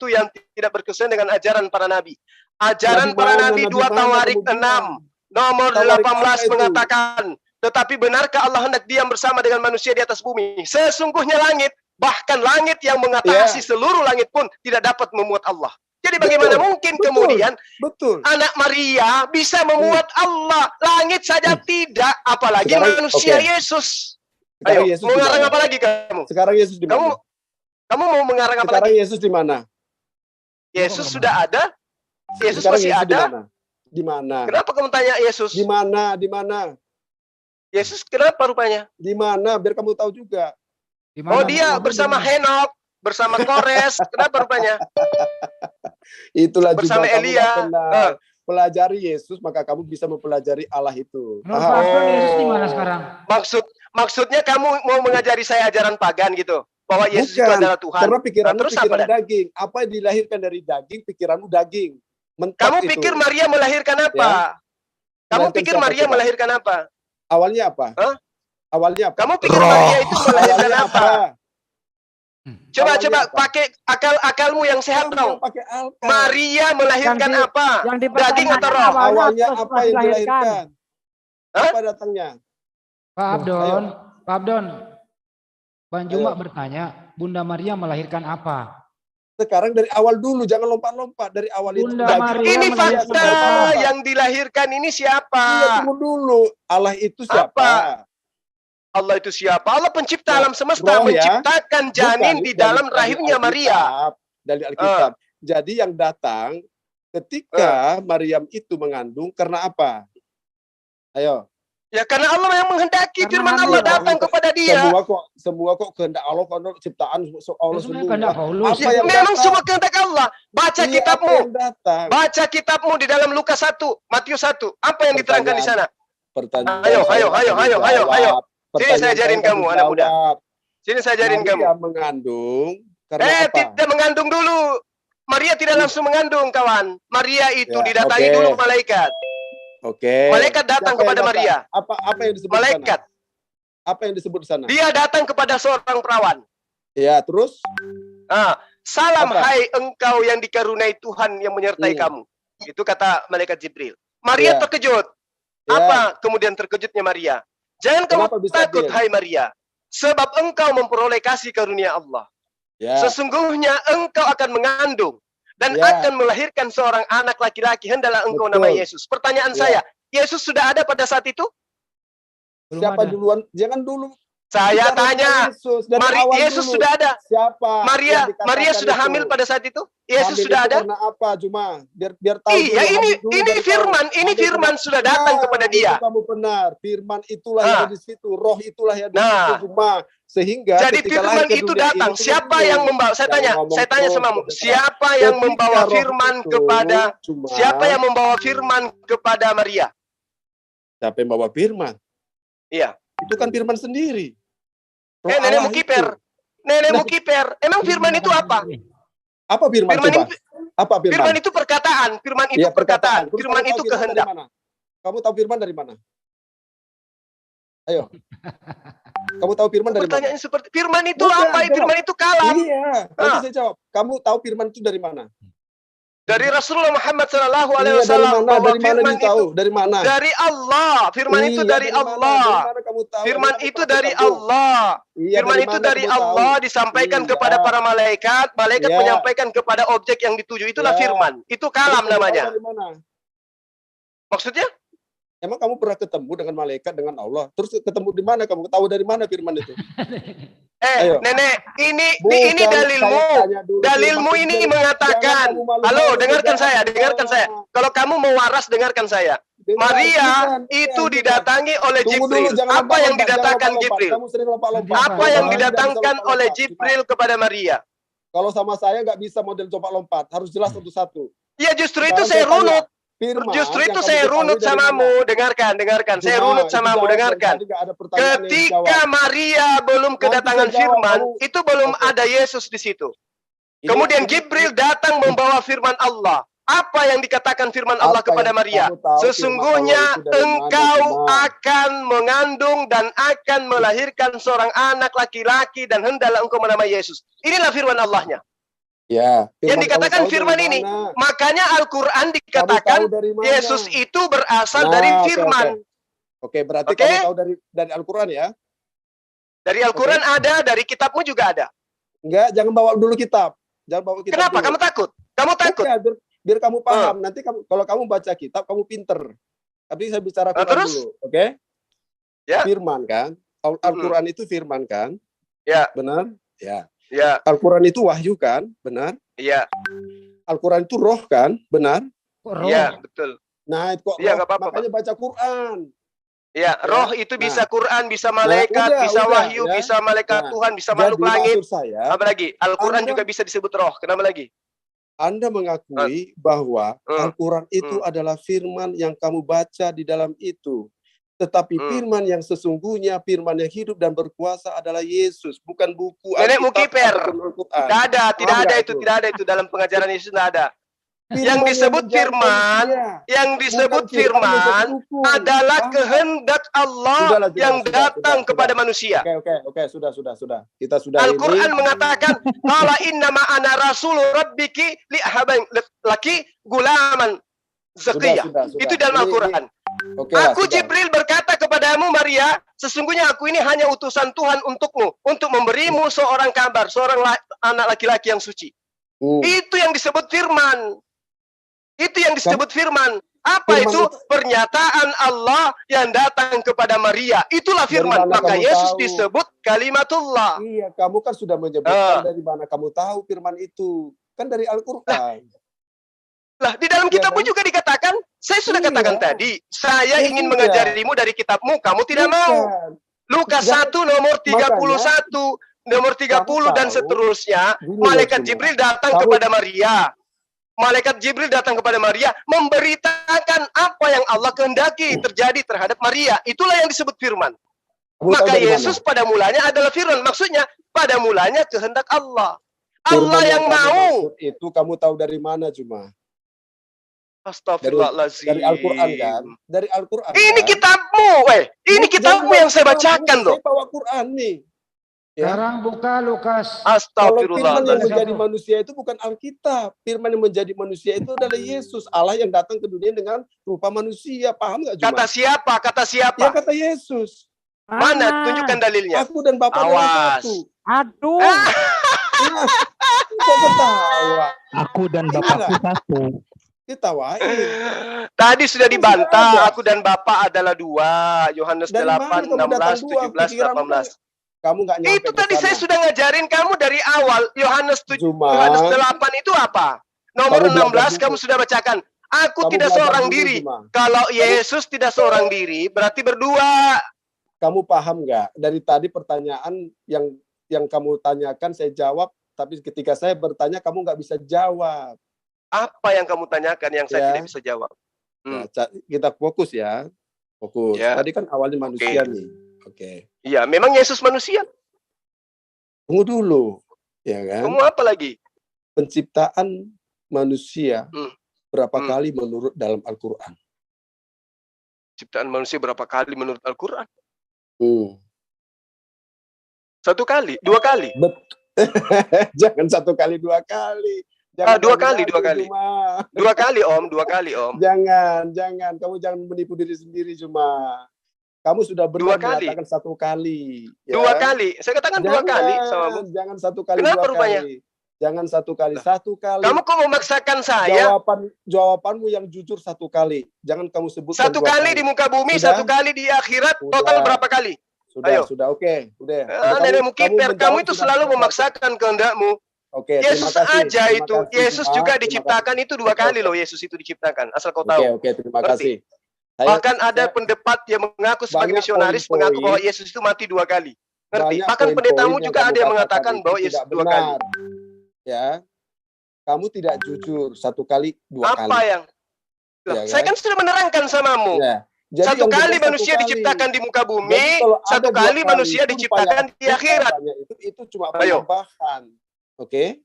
sesuatu yang tidak berkesuaian dengan ajaran para nabi. Ajaran para nabi 2 Tawarik 6 nomor 18 mengatakan, tetapi benarkah Allah hendak diam bersama dengan manusia di atas bumi? Sesungguhnya langit, bahkan langit yang mengatasi seluruh langit pun tidak dapat memuat Allah. Jadi bagaimana mungkin kemudian anak Maria bisa memuat Allah? Langit saja tidak, apalagi sekarang, manusia Yesus. Ayo, Yesus mau ngarang apa lagi kamu? Sekarang Yesus di mana? Kamu mau mengarang apa sekarang lagi? Yesus di mana? Yesus sudah ada. Yesus sekarang masih Yesus ada. Di mana? Kenapa kamu tanya Yesus? Di mana? Di mana? Yesus kenapa rupanya? Di mana? Biar kamu tahu juga. Oh, dia bersama Henok, bersama Kores. Kenapa rupanya? Itulah bersama juga Elia. Pelajari Yesus, maka kamu bisa mempelajari Allah itu. Yesus di mana sekarang? Maksudnya kamu mau mengajari saya ajaran pagan gitu? Bahwa Yesus itu adalah Tuhan. Karena pikiranmu terus pikiran apa daging. Apa yang dilahirkan dari daging, pikiranmu daging. Mentok kamu itu. Pikir Maria melahirkan apa? Ya? Kamu pikir Maria melahirkan apa? Awalnya apa? Huh? Awalnya apa? Kamu pikir Maria itu melahirkan apa? Coba pakai akalmu yang sehat dong. Maria melahirkan apa? Daging atau roh? Awalnya apa yang dilahirkan? Apa datangnya? Pak Abdon, Bang Juma bertanya, Bunda Maria melahirkan apa? Sekarang dari awal dulu, jangan lompat-lompat dari awal Bunda itu. Maria ini fakta yang dilahirkan ini siapa? Iya, tunggu dulu. Allah itu siapa? Apa? Allah itu siapa? Allah pencipta alam semesta, menciptakan janin di dalam rahimnya Maria. Dari Alkitab. Jadi yang datang ketika Maryam itu mengandung karena apa? Ayo. Ya karena Allah yang menghendaki, firman Allah datang kepada dia. Semua kok kehendak Allah, kalau ciptaan Allah semua. Apa yang memang semua kehendak Allah. Baca kitabmu. Baca kitabmu di dalam Lukas 1, Matius 1. Apa yang diterangkan di sana? Ayo. Sini saya ajarin kamu, anak muda. Sini saya ajarin kamu. Maria mengandung karena apa? Tidak mengandung dulu. Maria tidak langsung mengandung, kawan. Maria itu didatangi dulu malaikat. Malaikat datang kepada Maria. Apa yang disebut malaikat? Apa yang disebut di sana? Dia datang kepada seorang perawan. Ya, terus? Salam hai engkau yang dikaruniai Tuhan yang menyertai kamu. Itu kata malaikat Jibril. Maria terkejut. Apa kemudian terkejutnya Maria? Jangan kamu takut, hai Maria, sebab engkau memperoleh kasih karunia Allah. Sesungguhnya engkau akan mengandung dan akan melahirkan seorang anak laki-laki, hendaklah engkau namai Yesus. Pertanyaan saya, Yesus sudah ada pada saat itu? Siapa duluan? Jangan dulu. Saya tanya, Yesus sudah ada. Siapa? Maria sudah hamil pada saat itu? Yesus sudah ada? Karena apa? Cuma biar tahu. Iya, ini firman sudah datang kepada dia. Kamu benar. Firman itulah yang ada di situ, roh itulah yang ada di situ, cuma sehingga jadi firman itu datang. Siapa yang membawa? Saya tanya samamu, siapa yang membawa firman kepada siapa yang membawa firman kepada Maria? Siapa yang membawa firman? Iya. Itu kan firman sendiri. Nenekmu kiper. Nenekmu kiper. Emang firman itu apa? Apa firman? Apa firman? Firman itu perkataan. Firman itu perkataan. Firman itu kehendak. Kamu tahu firman dari mana? Ayo. Kamu tahu firman dari mana? Pertanyaan seperti firman itu apa? Firman itu kalam. Iya. Nanti saya jawab. Kamu tahu firman itu dari mana? Dari Rasulullah Muhammad Sallallahu Alaihi Wasallam. Dari mana tahu? Dari mana? Dari Allah. Firman itu dari Allah. Firman itu dari Allah. Firman itu dari Allah disampaikan kepada para malaikat. Malaikat menyampaikan kepada objek yang dituju. Itulah firman. Itu kalam namanya. Maksudnya? Emang kamu pernah ketemu dengan malaikat, dengan Allah? Terus ketemu di mana? Kamu tahu dari mana firman itu? Nenek, ini dalilmu. Dalilmu ini mengatakan, halo, dengarkan saya. Kalau kamu mau waras, dengarkan saya. Maria itu didatangi oleh Jibril. Apa yang didatangkan Jibril? Apa yang didatangkan oleh Jibril kepada Maria? Kalau sama saya nggak bisa model lompat-lompat, harus jelas satu-satu. Ya justru itu saya runut. Justru itu saya runut samamu, dengarkan. Saya runut samamu, dengarkan. Ketika Maria belum kedatangan firman, itu belum ada Yesus di situ. Kemudian Jibril datang membawa firman Allah. Apa yang dikatakan firman Allah kepada Maria? Sesungguhnya engkau akan mengandung dan akan melahirkan seorang anak laki-laki dan hendaklah engkau menamai Yesus. Inilah firman Allahnya. Ya. Yang Firman dikatakan kamu tahu firman dari ini. mana? Makanya Al-Quran Kamu dikatakan tahu dari mana? Yesus itu berasal Nah, dari oke, firman. Oke, berarti Oke? kamu tahu dari Al-Quran ya? Dari Al-Quran ada, dari kitabmu juga ada. Enggak, jangan bawa dulu kitab. Jangan bawa kitab Kenapa? dulu. Kamu takut? Kamu takut? Enggak, biar kamu paham. Nanti kalau kamu baca kitab, kamu pinter. Tapi saya bicara Nah, Quran terus? dulu, oke? Ya. Firman kan? Al-Quran itu firman kan? Ya. Benar? Ya. Ya. Al-Quran itu wahyu kan? Benar? Iya. Al-Quran itu roh kan? Benar? Iya, betul. Nah, itu kok Iya, roh, nggak apa-apa, makanya baca Quran. Ya, roh itu bisa Quran, bisa malaikat, udah, bisa wahyu, ya. bisa malaikat Nah, Tuhan, bisa makhluk langit. Maksud saya, Apa lagi? Al-Quran Anda- juga bisa disebut roh. Kenapa lagi? Anda mengakui bahwa Al-Quran itu adalah firman yang kamu baca di dalam itu. Tetapi firman yang sesungguhnya, firman yang hidup dan berkuasa adalah Yesus, bukan buku Nenekmu Alkitab kiper. ataupun Al-Quran. Tidak ada itu dalam pengajaran Yesus, tidak ada. Yang disebut firman, adalah kehendak Allah yang datang kepada manusia. Oke, sudah. Kita sudah Al-Quran mengatakan, "Qala innama ana rasul rabbiki laki gulaman zakiyah." Itu dalam Al-Quran. Aku Jibril berkata kepadamu Maria, sesungguhnya aku ini hanya utusan Tuhan untukmu, untuk memberimu seorang kabar, seorang anak laki-laki yang suci. Itu yang disebut firman. Itu yang disebut firman. Apa itu? Pernyataan Allah yang datang kepada Maria. Itulah firman. Maka Yesus disebut kalimatullah. Iya, kamu kan sudah menyebutkan dari mana kamu tahu firman itu. Kan dari Al-Quran. Lah, di dalam kitabmu juga dikatakan, saya sudah katakan tadi, saya ingin mengajarimu dari kitabmu, kamu tidak mau. Lukas 1 nomor 31, nomor 30 dan seterusnya, malaikat Jibril datang kepada Maria. Malaikat Jibril datang kepada Maria memberitakan apa yang Allah kehendaki terjadi terhadap Maria. Itulah yang disebut firman. Maka Yesus pada mulanya adalah firman. Maksudnya pada mulanya kehendak Allah. Allah yang mau. Itu kamu tahu dari mana cuma? Astagfirullahaladzim. Dari Al-Quran kan? Dari Al-Quran. Ini kitabmu, Ini kitabmu yang saya bacakan loh. Saya bawa Quran nih. Sekarang buka Lukas. Kalau firman yang menjadi manusia itu bukan Alkitab. Firman yang menjadi manusia itu adalah Yesus. Allah yang datang ke dunia dengan rupa manusia. Paham nggak, Juma? Kata siapa? Kata siapa? Ya, kata Yesus. Mana? Tunjukkan dalilnya. Aku dan Bapak adalah satu. Aduh. Kok ketawa? Aku dan Bapakku satu. Ketawain. Tadi sudah dibantah. Aku dan Bapak adalah dua. Yohanes 8, 16, 17, 18. Kamu nggak nyampe itu tadi saya sudah ngajarin kamu dari awal. Yohanes 7, Yohanes 8 itu apa? Nomor 16 kamu sudah bacakan. Aku tidak seorang diri. Kalau Yesus tidak seorang diri, berarti berdua. Kamu paham nggak? Dari tadi pertanyaan yang kamu tanyakan saya jawab, tapi ketika saya bertanya kamu nggak bisa jawab. Apa yang kamu tanyakan yang saya tidak bisa jawab? Kita fokus ya. Fokus. Tadi kan awalnya manusia nih. Oke. Iya, memang Yesus manusia. Tunggu dulu, ya kan? Tunggu apa lagi? Penciptaan manusia berapa kali menurut dalam Al-Quran? Ciptaan manusia berapa kali menurut Al-Quran? 1 kali, 2 kali. Jangan 1 kali, 2 kali. Jangan 2 kali. 2 kali, Om. 2 kali, Om. Jangan. Kamu jangan menipu diri sendiri cuma. Kamu sudah benar mengatakan 1 kali. Ya? 2 kali. Saya katakan 2 kali sama. Jangan 1 kali, Kenapa 2 rupanya? kali. Jangan 1 kali, 1 kali. Kamu kok memaksakan saya? Jawabanmu yang jujur 1 kali. Jangan kamu sebutkan 1 kali di muka bumi, 1 kali di akhirat. Total berapa kali? Sudah, oke. Udah. Nenekmu kiper, kamu itu selalu memaksakan kehendakmu. Oke, Yesus aja itu. Yesus juga diciptakan itu 2 kali loh. Yesus itu diciptakan. Asal kau tahu. Oke, terima kasih. Bahkan ada pendepat yang mengaku sebagai misionaris mengaku bahwa Yesus itu mati 2 kali. Ngerti? Bahkan pendetamu juga ada yang mengatakan bahwa Yesus 2 kali. Ya, kamu tidak jujur 1 kali, 2 kali. Apa yang? Ya, saya kan sudah menerangkan samamu. Ya. 1 kali manusia diciptakan di muka bumi, 1 kali manusia diciptakan di akhirat. Itu cuma penambahan. Oke?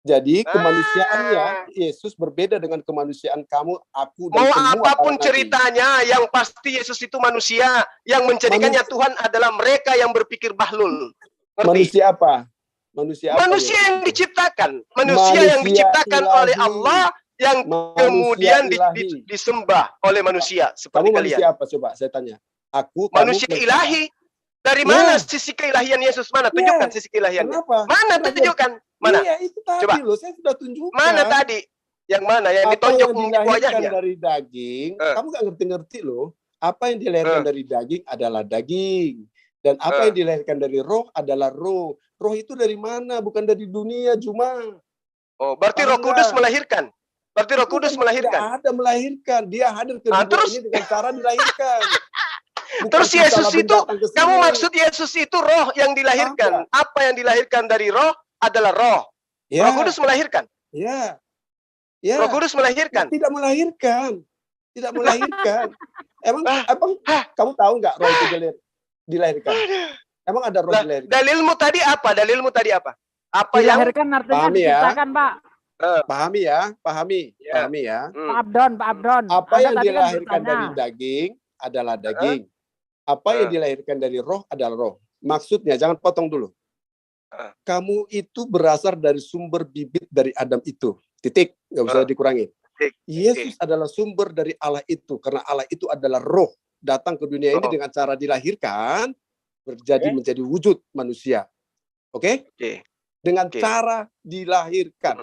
Jadi kemanusiaannya Yesus berbeda dengan kemanusiaan kamu, aku, dan mau semua apapun ceritanya, yang pasti Yesus itu manusia. Yang menjadikannya Tuhan adalah mereka yang berpikir bahlul. Ngerti? Manusia apa? Manusia apa? Manusia Yesus yang itu? diciptakan. Manusia yang Manusia diciptakan ilahi. oleh Allah yang Manusia kemudian ilahi. disembah oleh manusia seperti Kamu kalian. manusia apa coba saya tanya? Aku, Manusia kamu ilahi. Dari Ya. mana sisi keilahian Yesus? Mana? Tunjukkan Ya. sisi keilahiannya. Kenapa? Mana Karena tunjukkan? Mana? Iya, itu tadi Coba. loh, saya sudah tunjukkan. Mana tadi? Yang mana? Yang Apa ditonjok yang di dilahirkan wajahnya? dari daging, kamu nggak ngerti-ngerti loh. Apa yang dilahirkan dari daging adalah daging. Dan apa yang dilahirkan dari roh adalah roh. Roh itu dari mana? Bukan dari dunia, cuma. Oh, berarti Roh Kudus melahirkan. Berarti Roh Kudus melahirkan. Tidak ada melahirkan. Dia hadir ke dunia terus? ini dengan cara dilahirkan. Bukan Terus Yesus kita itu, datang ke sini. kamu maksud Yesus itu roh yang dilahirkan. Apa yang dilahirkan dari roh adalah roh. Ya. Roh Kudus melahirkan. Ya. Ya. Roh Kudus melahirkan. Tidak melahirkan. Tidak melahirkan. Emang kamu tahu nggak roh itu dilahirkan? Emang ada roh dilahirkan? Dalilmu tadi apa? Dalilmu tadi apa? Apa Dilahirkan artinya Pahami ya? diciptakan, Pak. Pahami ya, pahami ya. Pak Abdon. Apa yang tadi kan dilahirkan bertanya. dari daging adalah daging. Apa yang dilahirkan dari roh adalah roh. Maksudnya, jangan potong dulu. Kamu itu berasal dari sumber bibit dari Adam itu. Titik, nggak usah dikurangin. Yesus adalah sumber dari Allah itu, karena Allah itu adalah roh. Datang ke dunia ini dengan cara dilahirkan, menjadi wujud manusia. Oke? Dengan cara dilahirkan.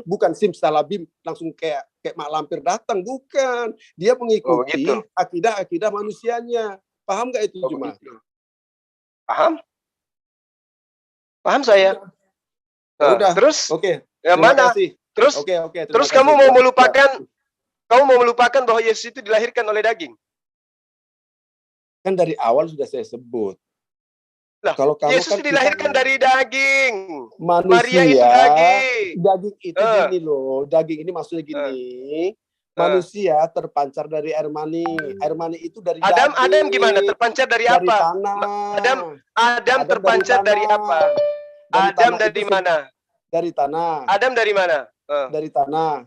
Bukan simsalabim, langsung kayak mak lampir datang. Bukan. Dia mengikuti akidah-akidah manusianya. Paham nggak itu, Juma? Paham? Paham saya. Udah. Terus? Oke. Yang mana? Terus? Terus kamu mau melupakan bahwa Yesus itu dilahirkan oleh daging? Kan dari awal sudah saya sebut. Lah, kalau kamu Yesus dilahirkan dari daging. Manusia, Maria itu daging. Daging itu gini loh. Daging ini maksudnya gini. Manusia terpancar dari air mani. Air mani itu dari Adam. daging. Adam gimana? Terpancar dari apa? Tanah. Adam terpancar dari apa? Adam dari mana? Dari tanah. Adam dari mana? Dari tanah.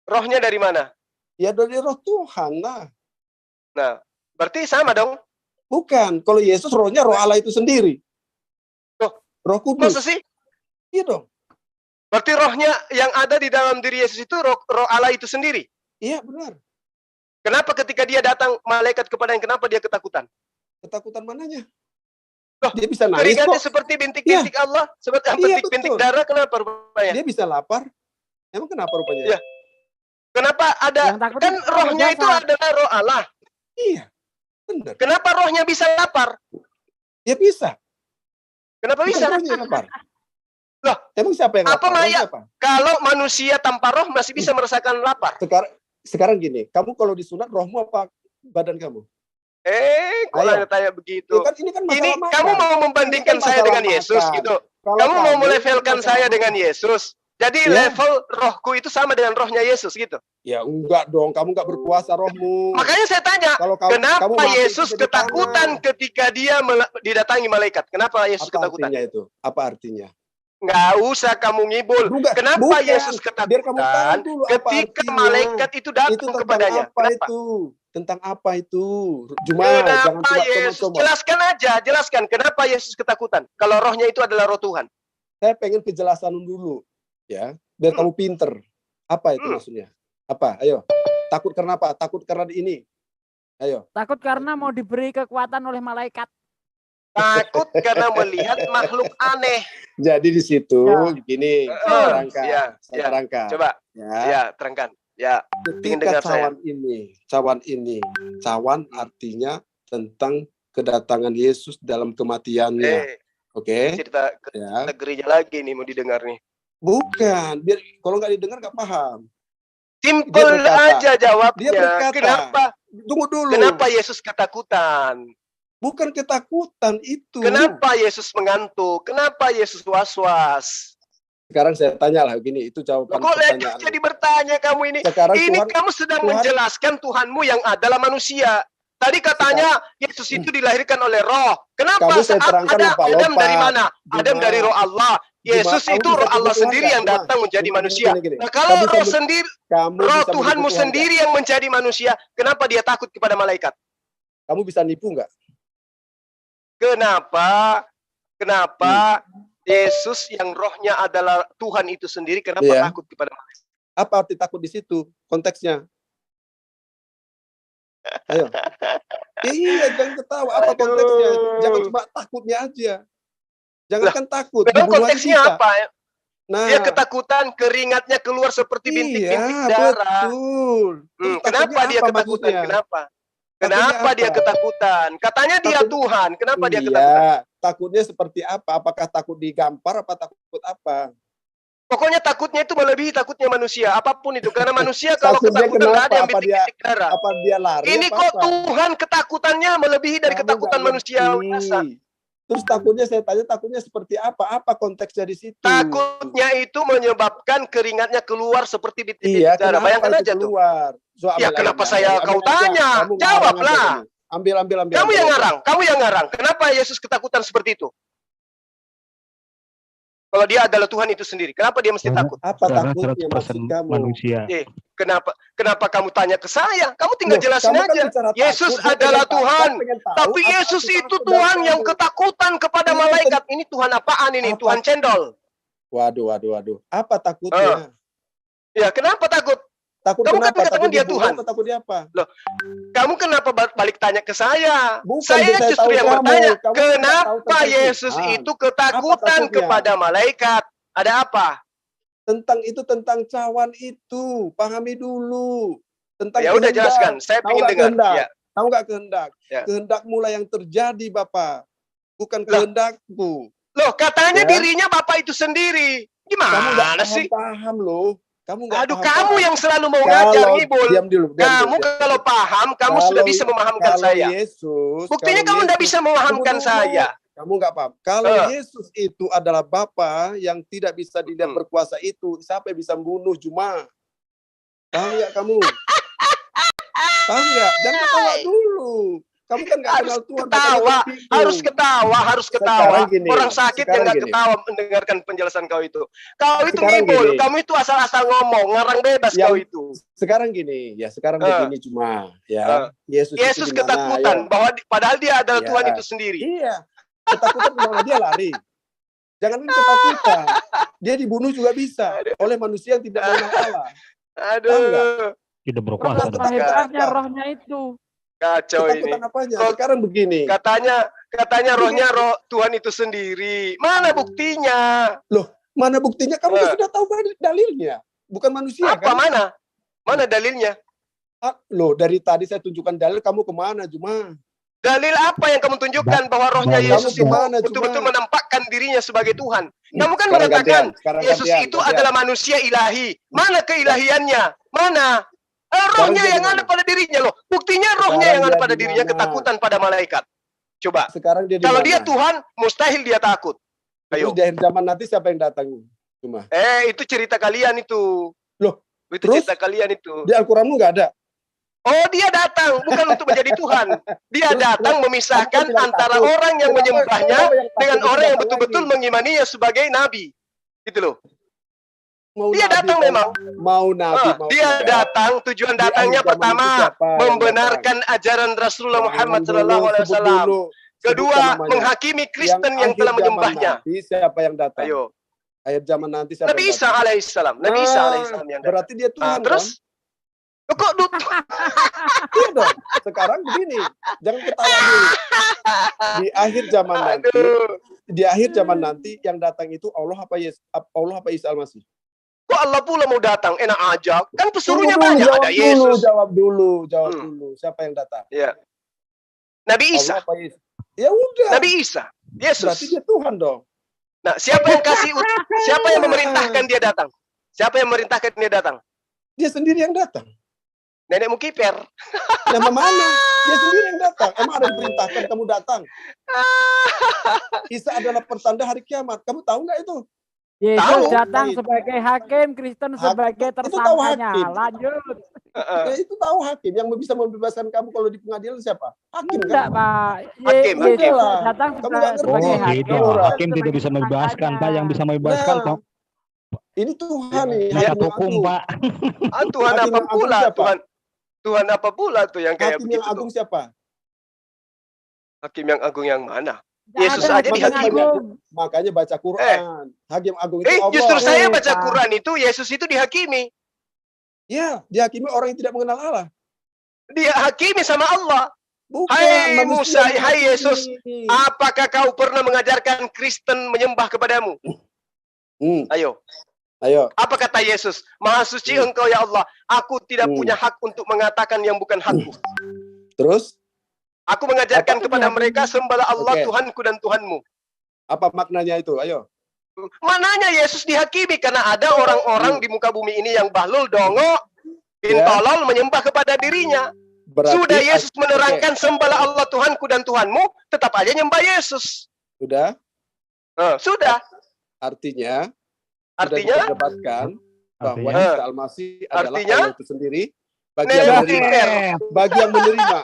Rohnya dari mana? Ya dari roh Tuhan lah. Nah, berarti sama dong. Bukan. Kalau Yesus rohnya roh Allah itu sendiri. Roh Kudus. Masa sih? Iya dong. Berarti rohnya yang ada di dalam diri Yesus itu roh Allah itu sendiri? Iya, benar. Kenapa ketika dia datang malaikat kepadanya, kenapa dia ketakutan? Ketakutan mananya? Loh, dia bisa nangis keringatnya kok. seperti bintik-bintik Allah, seperti bintik-bintik darah, kenapa rupanya? Dia bisa lapar. Emang kenapa rupanya? Iya. Kenapa ada? Kan rohnya itu adalah roh Allah. Iya, benar. Kenapa rohnya bisa lapar? Ya bisa. Kenapa bisa? Lapar. Loh, emang siapa yang lapar? Kalau manusia tanpa roh masih bisa merasakan lapar. Sekarang gini, kamu kalau disunat rohmu apa badan kamu? Kok tanya begitu? Ya kan, ini kan ini kamu mau membandingkan saya dengan Yesus gitu. Kamu mau melevelkan saya dengan Yesus. Jadi level rohku itu sama dengan rohnya Yesus gitu. Ya enggak dong, kamu enggak berkuasa rohmu. Makanya saya tanya, kenapa Yesus ketakutan ketika dia didatangi malaikat? Kenapa Yesus ketakutan? Apa artinya itu? Apa artinya? Nggak usah kamu ngibul. Kenapa Yesus ketakutan ketika malaikat itu datang kepadanya? Tentang apa itu? Kenapa Yesus? Jelaskan. Kenapa Yesus ketakutan? Kalau rohnya itu adalah roh Tuhan. Saya pengen kejelasan dulu, ya, biar kamu pinter. Apa itu maksudnya? Apa? Ayo. Takut karena apa? Takut karena ini. Ayo. Takut karena mau diberi kekuatan oleh malaikat. Takut karena melihat makhluk aneh. Jadi di situ begini, saya terangkan. Coba. Ya, terangkan. Ya, ketika cawan artinya tentang kedatangan Yesus dalam kematiannya. Oke. Cerita negerinya lagi nih mau didengar nih. Bukan, biar kalau nggak didengar nggak paham. Simpel aja jawabnya. Dia berkata, kenapa? Tunggu dulu. Kenapa Yesus ketakutan? Bukan ketakutan itu. Kenapa Yesus mengantuk? Kenapa Yesus was-was? Sekarang saya tanya lah gini, itu jawaban pertanyaan. Kok jadi bertanya kamu ini? Sekarang ini kamu sedang menjelaskan Tuhanmu yang adalah manusia. Tadi katanya Yesus itu dilahirkan oleh roh. Kenapa saat ada Adam dari mana? Adam dari roh Allah. Yesus itu roh Allah sendiri yang datang menjadi manusia. Nah, kalau roh sendiri, roh Tuhanmu sendiri yang menjadi manusia, kenapa dia takut kepada malaikat? Kamu bisa nipu nggak? Kenapa Yesus yang rohnya adalah Tuhan itu sendiri, kenapa Iya. takut kepada malaikat? Apa arti takut di situ? Konteksnya. Ayo. Iya, jangan ketawa. Apa konteksnya? Jangan cuma takutnya aja. Jangankan takut, Memang dibunuh aja konteksnya bisa. apa? Nah, Dia ketakutan, keringatnya keluar seperti bintik-bintik darah. betul. Terus Kenapa takutnya dia apa ketakutan? maksudnya? Kenapa? Takutnya Kenapa dia apa? ketakutan? Katanya dia Takut- Tuhan. Kenapa dia Iya, ketakutan? takutnya seperti apa? Apakah takut digampar apa takut apa? Pokoknya takutnya itu melebihi takutnya manusia. Apapun itu. Karena manusia kalau Takutnya ketakutan nggak ada kenapa? yang Apa dia bintik-bintik darah. apa dia lari Ini apa kok apa? Tuhan ketakutannya melebihi dari Kamu ketakutan nggak manusia ngerti. biasa. Terus takutnya saya tanya takutnya seperti apa? Apa konteksnya di situ? Takutnya itu menyebabkan keringatnya keluar seperti bintik-bintik Iya, darah. kenapa Bayangkan itu aja tuh. keluar? So, Ya, ambil kenapa aja, saya ambil kau aja. tanya? Kamu ngarang Jawablah. aja ini. Ambil. Kamu ambil yang aja. ngarang. Kamu yang ngarang. Kenapa Yesus ketakutan seperti itu? Kalau dia adalah Tuhan itu sendiri. Kenapa dia mesti takut? Apa Karena takutnya 100% maksud kamu? manusia. Kenapa kamu tanya ke saya? Kamu tinggal Loh, jelasin kamu kan aja. bicara Yesus takut, saya adalah pengen tahu, Tuhan. saya pengen tahu Tapi apa Yesus arti itu takut dari Tuhan yang kamu. ketakutan kepada Ini malaikat. Ini Tuhan apaan ini? Apa? Tuhan cendol. Waduh. Apa takutnya? Ya, kenapa takut? Takut Kamu kan kenapa? katakan Takut dia dibunuh Tuhan. apa takut dia apa? Kamu kenapa balik tanya ke saya? Bukan, Saya saya justru tahu yang kamu. bertanya, Kamu tidak tahu kenapa tentang Yesus Tuhan. itu ketakutan takutnya? kepada malaikat? Ada apa? Tentang cawan itu, pahami dulu. Tentang Ya udah kehendak. jelaskan, saya Tahu ingin nggak dengar. kehendak? Ya. Tahu nggak kehendak? Ya. Kehendak mula yang terjadi, Bapak. Bukan Lah. kehendakku. Loh, katanya Ya. dirinya Bapak itu sendiri. Kamu nggak Gimana sih? paham loh. Kamu nggak Aduh, paham. kamu yang selalu mau ngajar, ngibul. Diam dulu. Kamu kalau paham, kamu sudah bisa memahamkan saya. Yesus, Buktinya kalau kamu tidak Yesus- bisa memahamkan Tunggu dulu. saya. Kamu nggak paham. Kalau Yesus itu adalah Bapa yang tidak bisa dilihat berkuasa itu, siapa yang bisa membunuh cuma? Paham nggak kamu? Paham nggak? Jangan ketawa dulu. Kamu kan nggak Harus kenal Tuhan. ketawa, makanya bingung. harus ketawa. Sekarang gini, Orang sakit yang sekarang nggak gini. ketawa mendengarkan penjelasan kau itu. Kau itu Sekarang ngibul, gini. kamu itu asal-asal ngomong, ngarang bebas Yang- kau itu. Sekarang gini, ya sekarang begini cuma, ya. Yesus Yesus itu di mana, ketakutan, ya? bahwa padahal dia adalah Ya. Tuhan itu sendiri. Iya. Ketakutan kemana dia lari? Jangan ketakutan. Dia dibunuh juga bisa oleh manusia yang tidak mengenal Allah. Aduh, Tidak Roh berkuasa. tetap Hebatnya ada. rohnya itu. kacau ini. Ketakutan apanya? Kok- Sekarang begini. Katanya rohnya roh Tuhan itu sendiri. Mana buktinya? Mana buktinya? Kamu kan sudah tahu dalilnya. Bukan manusia Apa kan? mana? Mana dalilnya? Loh, dari tadi saya tunjukkan dalil, kamu kemana cuma? Dalil apa yang kamu tunjukkan bahwa rohnya Kamu Yesus itu kemana, betul-betul Cuma? menampakkan dirinya sebagai Tuhan? Kamu kan Sekarang mengatakan sekarang Yesus gantian, itu adalah manusia ilahi. Mana keilahiannya? Mana? Rohnya dia yang di ada mana? pada dirinya loh. Buktinya rohnya Sekarang yang ada dia pada di dirinya mana? ketakutan pada malaikat. Coba. Sekarang dia di Kalau mana? dia Tuhan, mustahil dia takut. Terus Ayo. di akhir zaman nanti siapa yang datang? Cuma. Itu cerita kalian itu. Loh, Itu terus? cerita kalian itu. Di Al-Quranmu nggak ada? Oh, dia datang bukan untuk menjadi Tuhan. Dia Terus datang kamu memisahkan bilang antara takut. orang yang Kenapa- menyembahnya kenapa yang takut dengan itu orang yang datang betul-betul lagi? mengimaninya sebagai nabi. Gitu loh. Mau Dia nabi, datang memang. Mau nabi, mau Dia tidak. datang, tujuan Di datangnya akhir zaman pertama itu siapa yang membenarkan ajaran Rasulullah Muhammad Jangan dulu, SAW. sebut dulu. Kedua, Sebutkan namanya. menghakimi Kristen yang akhir telah zaman menyembahnya. nanti siapa yang datang? Ayo. Akhir zaman nanti siapa Nabi yang Isa datang? alaihissalam. Nabi Isa alaihissalam yang datang. Berarti dia Tuhan Terus? Loh, kok Iya dong. Sekarang begini, jangan ketawa dulu. Di akhir zaman nanti, Aduh. di akhir zaman nanti yang datang itu Allah apa Isa Al-Masih? Kok Allah pula mau datang? Enak aja. Kan pesuruhnya Tunggu dulu, banyak. Ada Yesus. Jawab dulu. Hmm. Siapa yang datang? Ya. Nabi Isa. Allah apa Yesus? Ya udah. Nabi Isa. Yesus. Berarti dia Tuhan dong. Nah, siapa yang memerintahkan dia datang? Siapa yang memerintahkan dia datang? Dia sendiri yang datang. Nenekmu kiper. Nama mana? Dia sendiri yang datang. Emang ada yang perintahkan kamu datang? Isa adalah pertanda hari kiamat. Kamu tahu nggak itu? Yesus Tahu. datang Baik. sebagai hakim, Kristen sebagai Itu tahu tersangkanya. hakim. Lanjut. Ya, itu tahu hakim yang bisa membebaskan kamu kalau di pengadilan siapa? Hakim Enggak, kan? Pak. Hakim, Yesus hakim. datang Kamu nggak ngerti. sebagai Oh, hakim. gitu. Orang. Hakim tidak bisa membebaskan, Pak. Yang bisa membebaskan, Nah, Pak. Ini Tuhan nih. Penasihat hakim yang hukum, agung. Pak. Tuhan Hakim apa yang agung pula? siapa? Tuhan apa pula tuh yang kayak Hakim begitu yang agung tuh? siapa? Hakim yang agung yang mana? Yesus ada aja Hakim dihakimi. Agung. Makanya baca Quran. Hakim Agung itu Allah. Justru saya baca Pak. Quran itu Yesus itu dihakimi. Ya, dihakimi orang yang tidak mengenal Allah. Dia hakimi sama Allah. Bukan Hai manusia Musa, yang hai Yesus, menghakimi. apakah kau pernah mengajarkan Kristen menyembah kepadamu? Ayo. Ayo. Apa kata Yesus? Maha suci engkau ya Allah. Aku tidak punya hak untuk mengatakan yang bukan hakku. Terus? Aku mengajarkan Apa kepada dia? mereka sembahlah Allah Oke. Tuhanku dan Tuhanmu. Apa maknanya itu? Ayo. Mananya Yesus dihakimi karena ada orang-orang di muka bumi ini yang bahlul, dongok, tolol menyembah kepada dirinya. Berarti Sudah Yesus oke. menerangkan sembahlah Allah Tuhanku dan Tuhanmu, tetap aja nyembah Yesus. Sudah? Sudah. Artinya Artinya sudah diperdebatkan bahwa Artinya? Isa Al-Masih adalah Artinya? Allah itu sendiri bagi yang menerima. Never. Bagi yang menerima.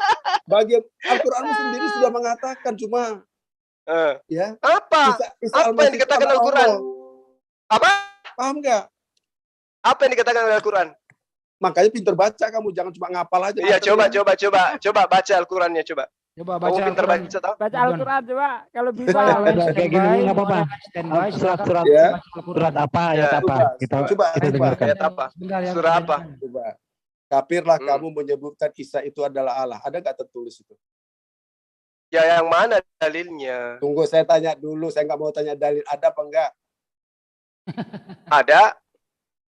Bagi yang Al-Qur'an sendiri sudah mengatakan cuma ya. Apa? Isa Apa Al-Masih yang dikatakan adalah Al-Quran? Allah. Apa? Paham nggak? Apa yang dikatakan oleh Al-Quran? Makanya pinter baca kamu, jangan cuma ngapal aja. Iya, materinya. coba baca Al-Qurannya, coba. Coba Kamu baca pinter Al-Quran. baca tau? Baca Al-Quran coba kalau bisa. Kayak gini nggak apa-apa. Standby, silakan Surat Ya. baca Al-Quran. surat apa ayat Ya. apa? Coba, Kita coba. dengarkan. Ayat apa? Sebentar, yang Surah apa? Coba. Kafirlah Hmm. kamu menyebutkan Isa itu adalah Allah. Ada nggak tertulis itu? Ya yang mana dalilnya? Tunggu saya tanya dulu. Saya nggak mau tanya dalil. Ada apa enggak? Ada.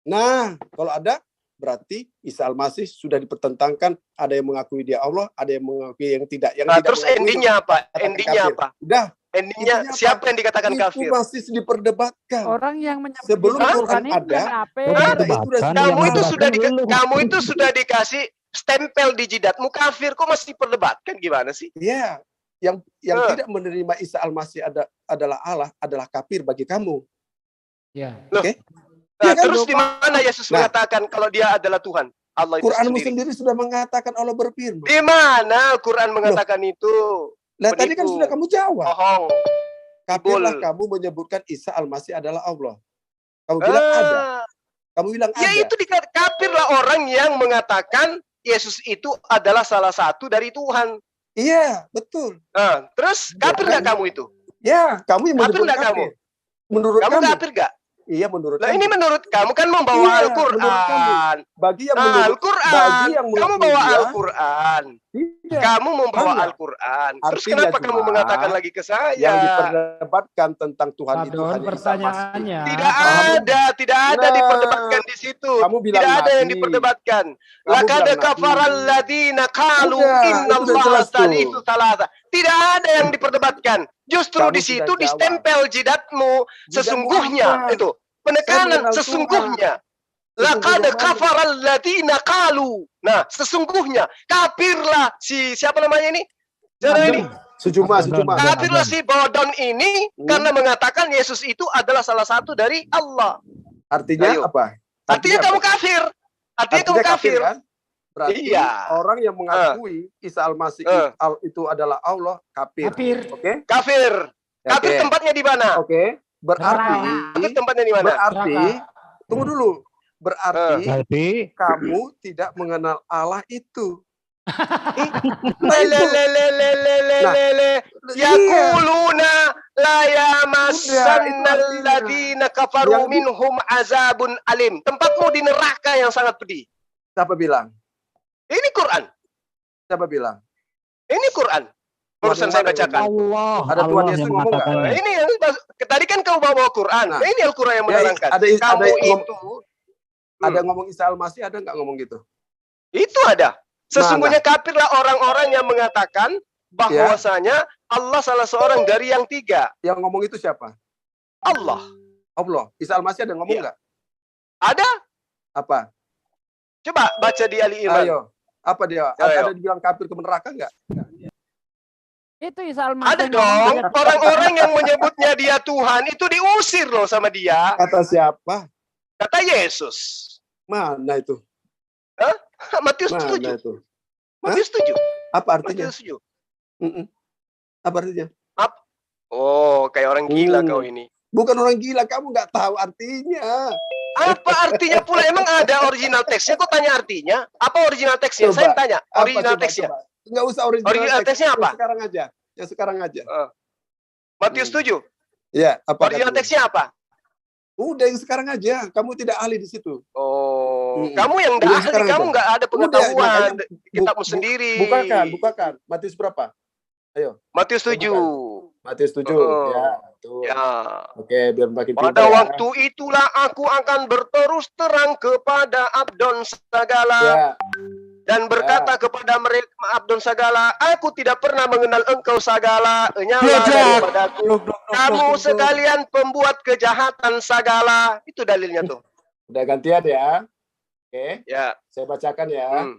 Nah, kalau ada, berarti Isa Al-Masih sudah dipertentangkan. Ada yang mengakui dia Allah, ada yang mengakui yang tidak. Yang Nah, tidak terus mengakui endingnya apa? dikatakan Endingnya kafir. apa? Udah, Endingnya Intinya apa? siapa yang dikatakan itu kafir? masih diperdebatkan. Orang yang menyebut Sebelum Al-Quran Quran itu ada, yang kafir. Hah? Kita itu udah Bahkan Kamu yang itu sudah mendebatkan dulu. kamu itu sudah dikasih stempel di jidatmu kafir, kok masih perdebatkan gimana sih? Ya, yang tidak menerima Isa Al-Masih adalah Allah, adalah kafir bagi kamu. Ya. Oke? Nah, Iya kan, terus Bapak? di mana Yesus Nah. mengatakan kalau dia adalah Tuhan? Allah itu Quranmu sendiri. sendiri sudah mengatakan Allah berfirman. Di mana Al-Quran mengatakan itu? Nah, tadi kan Penipu. sudah kamu jawab. Bohong. Kafirlah Betul. kamu menyebutkan Isa Al-Masih adalah Allah. Kamu bilang ada. Kamu bilang Ya ada. itu kafirlah orang yang mengatakan Yesus itu adalah salah satu dari Tuhan. Iya, betul. Nah, terus kafir nggak kamu itu? Ya, kamu yang Kafir menyebut nggak kafir. Menurut Kamu kamu. kafir nggak? Iya, menurut Nah kamu. ini menurut kamu kan membawa Iya, menurut Al-Quran. Bagi yang Nah, menurut Al-Quran. bagi yang Kamu mengakui bawa dia, Al-Quran. tidak. Kamu membawa Hanya. Al-Quran. Terus Artinya kenapa kamu cuma mengatakan lagi ke Yang saya? diperdebatkan tentang Tuhan itu Pardon, hanya Isa Al-Masih. pertanyaannya. Tidak ada Nah, diperdebatkan di situ. kamu bilang Tidak ada yang nabi. diperdebatkan. Kamu Laqad bilang kafaral nabi. ladina qalu Udah, itu innallaha udah jelas tuh. salisu salasa. Tidak ada yang diperdebatkan. Justru Kamu di situ sudah distempel jidatmu sesungguhnya apa? itu. Penekanan mengenal sesungguhnya. Laqad Sesungguhnya mana? kafaral ladina qalu. Nah, sesungguhnya kafirlah si siapa namanya ini? Siapa ini? Sejumlah. Kafirlah si bodon ini Hmm. karena mengatakan Yesus itu adalah salah satu dari Allah. Artinya Ayo. apa? Artinya kamu kafir. Artinya kamu kafir. kan? Berarti Iya. orang yang mengakui Isa Al-Masih itu adalah Allah, kafir. Kafir. Oke? Kafir. Kafir Oke. tempatnya di mana? Oke. Berarti Kafir tempatnya di mana? tunggu dulu. Berarti Berarti kamu tidak mengenal Allah itu. Lelelelelelelelele. Iya. Yaquluna la yamassanna Udah, itu artinya. alladziina kafaru Yang di- minhum azabun alim. Tempatmu di neraka yang sangat pedih. Siapa bilang? Ini Quran. Siapa bilang? Ini Quran. Barusan saya bacakan. Allah, Ada Tuhan Allah Yesus yang ngomong nggak? Nah, mengatakannya. ini yang tadi kan kau bawa Quran. Nah. Nah, ini Al-Quran yang Ya, menerangkan. ada Kamu ngomong- itu Ada ngomong Isa Al-Masih, ada nggak ngomong gitu? itu ada. Sesungguhnya kafirlah orang-orang yang mengatakan bahwasanya Allah salah seorang dari yang tiga. Yang ngomong itu siapa? Allah. Allah. Isa Al-Masih ada ngomong Iya. nggak? Ada? Apa? Coba baca di Ali Imran. Ayo. Apa dia? Ayo. Ada dibilang kafir ke neraka nggak? Itu Isa Al-Masih. Ada ngomong dong. banyak. Orang-orang yang menyebutnya dia Tuhan itu diusir loh sama dia. Kata siapa? Kata Yesus. Mana itu? Matius Mana 7. itu? Matius 7. Apa artinya? Matius 7. Mm-mm. Apa artinya? Oh, kayak orang gila Hmm. kau ini. Bukan orang gila, kamu nggak tahu artinya. Apa artinya pula? Emang ada original teksnya? Kok tanya artinya? Apa original teksnya? Coba. Saya tanya. Apa, Original coba, teksnya. coba. Nggak usah original, Original teks. teksnya apa? Yang sekarang aja. Yang sekarang aja. Matius 7. Ya, apa Original katanya? teksnya apa? Udah yang sekarang aja. Kamu tidak ahli di situ. Oh, kamu yang Udah enggak ahli, sekarang kamu aja. enggak ada Udah, pengetahuan makanya kitabmu sendiri. bukakan. Matius berapa? Ayo. Matius 7. Matius 7. Oh. Ya, tuh. Ya. Oke, biar makin pintar Pada ya. waktu itulah aku akan berterus terang kepada Abdon segala Ya, dan berkata kepada mereka Abdon segala, aku tidak pernah mengenal engkau segala, nyala daripadaku. Kamu sekalian pembuat kejahatan segala. Itu dalilnya tuh. udah gantian ya. Oke, Ya. saya bacakan ya. Hmm.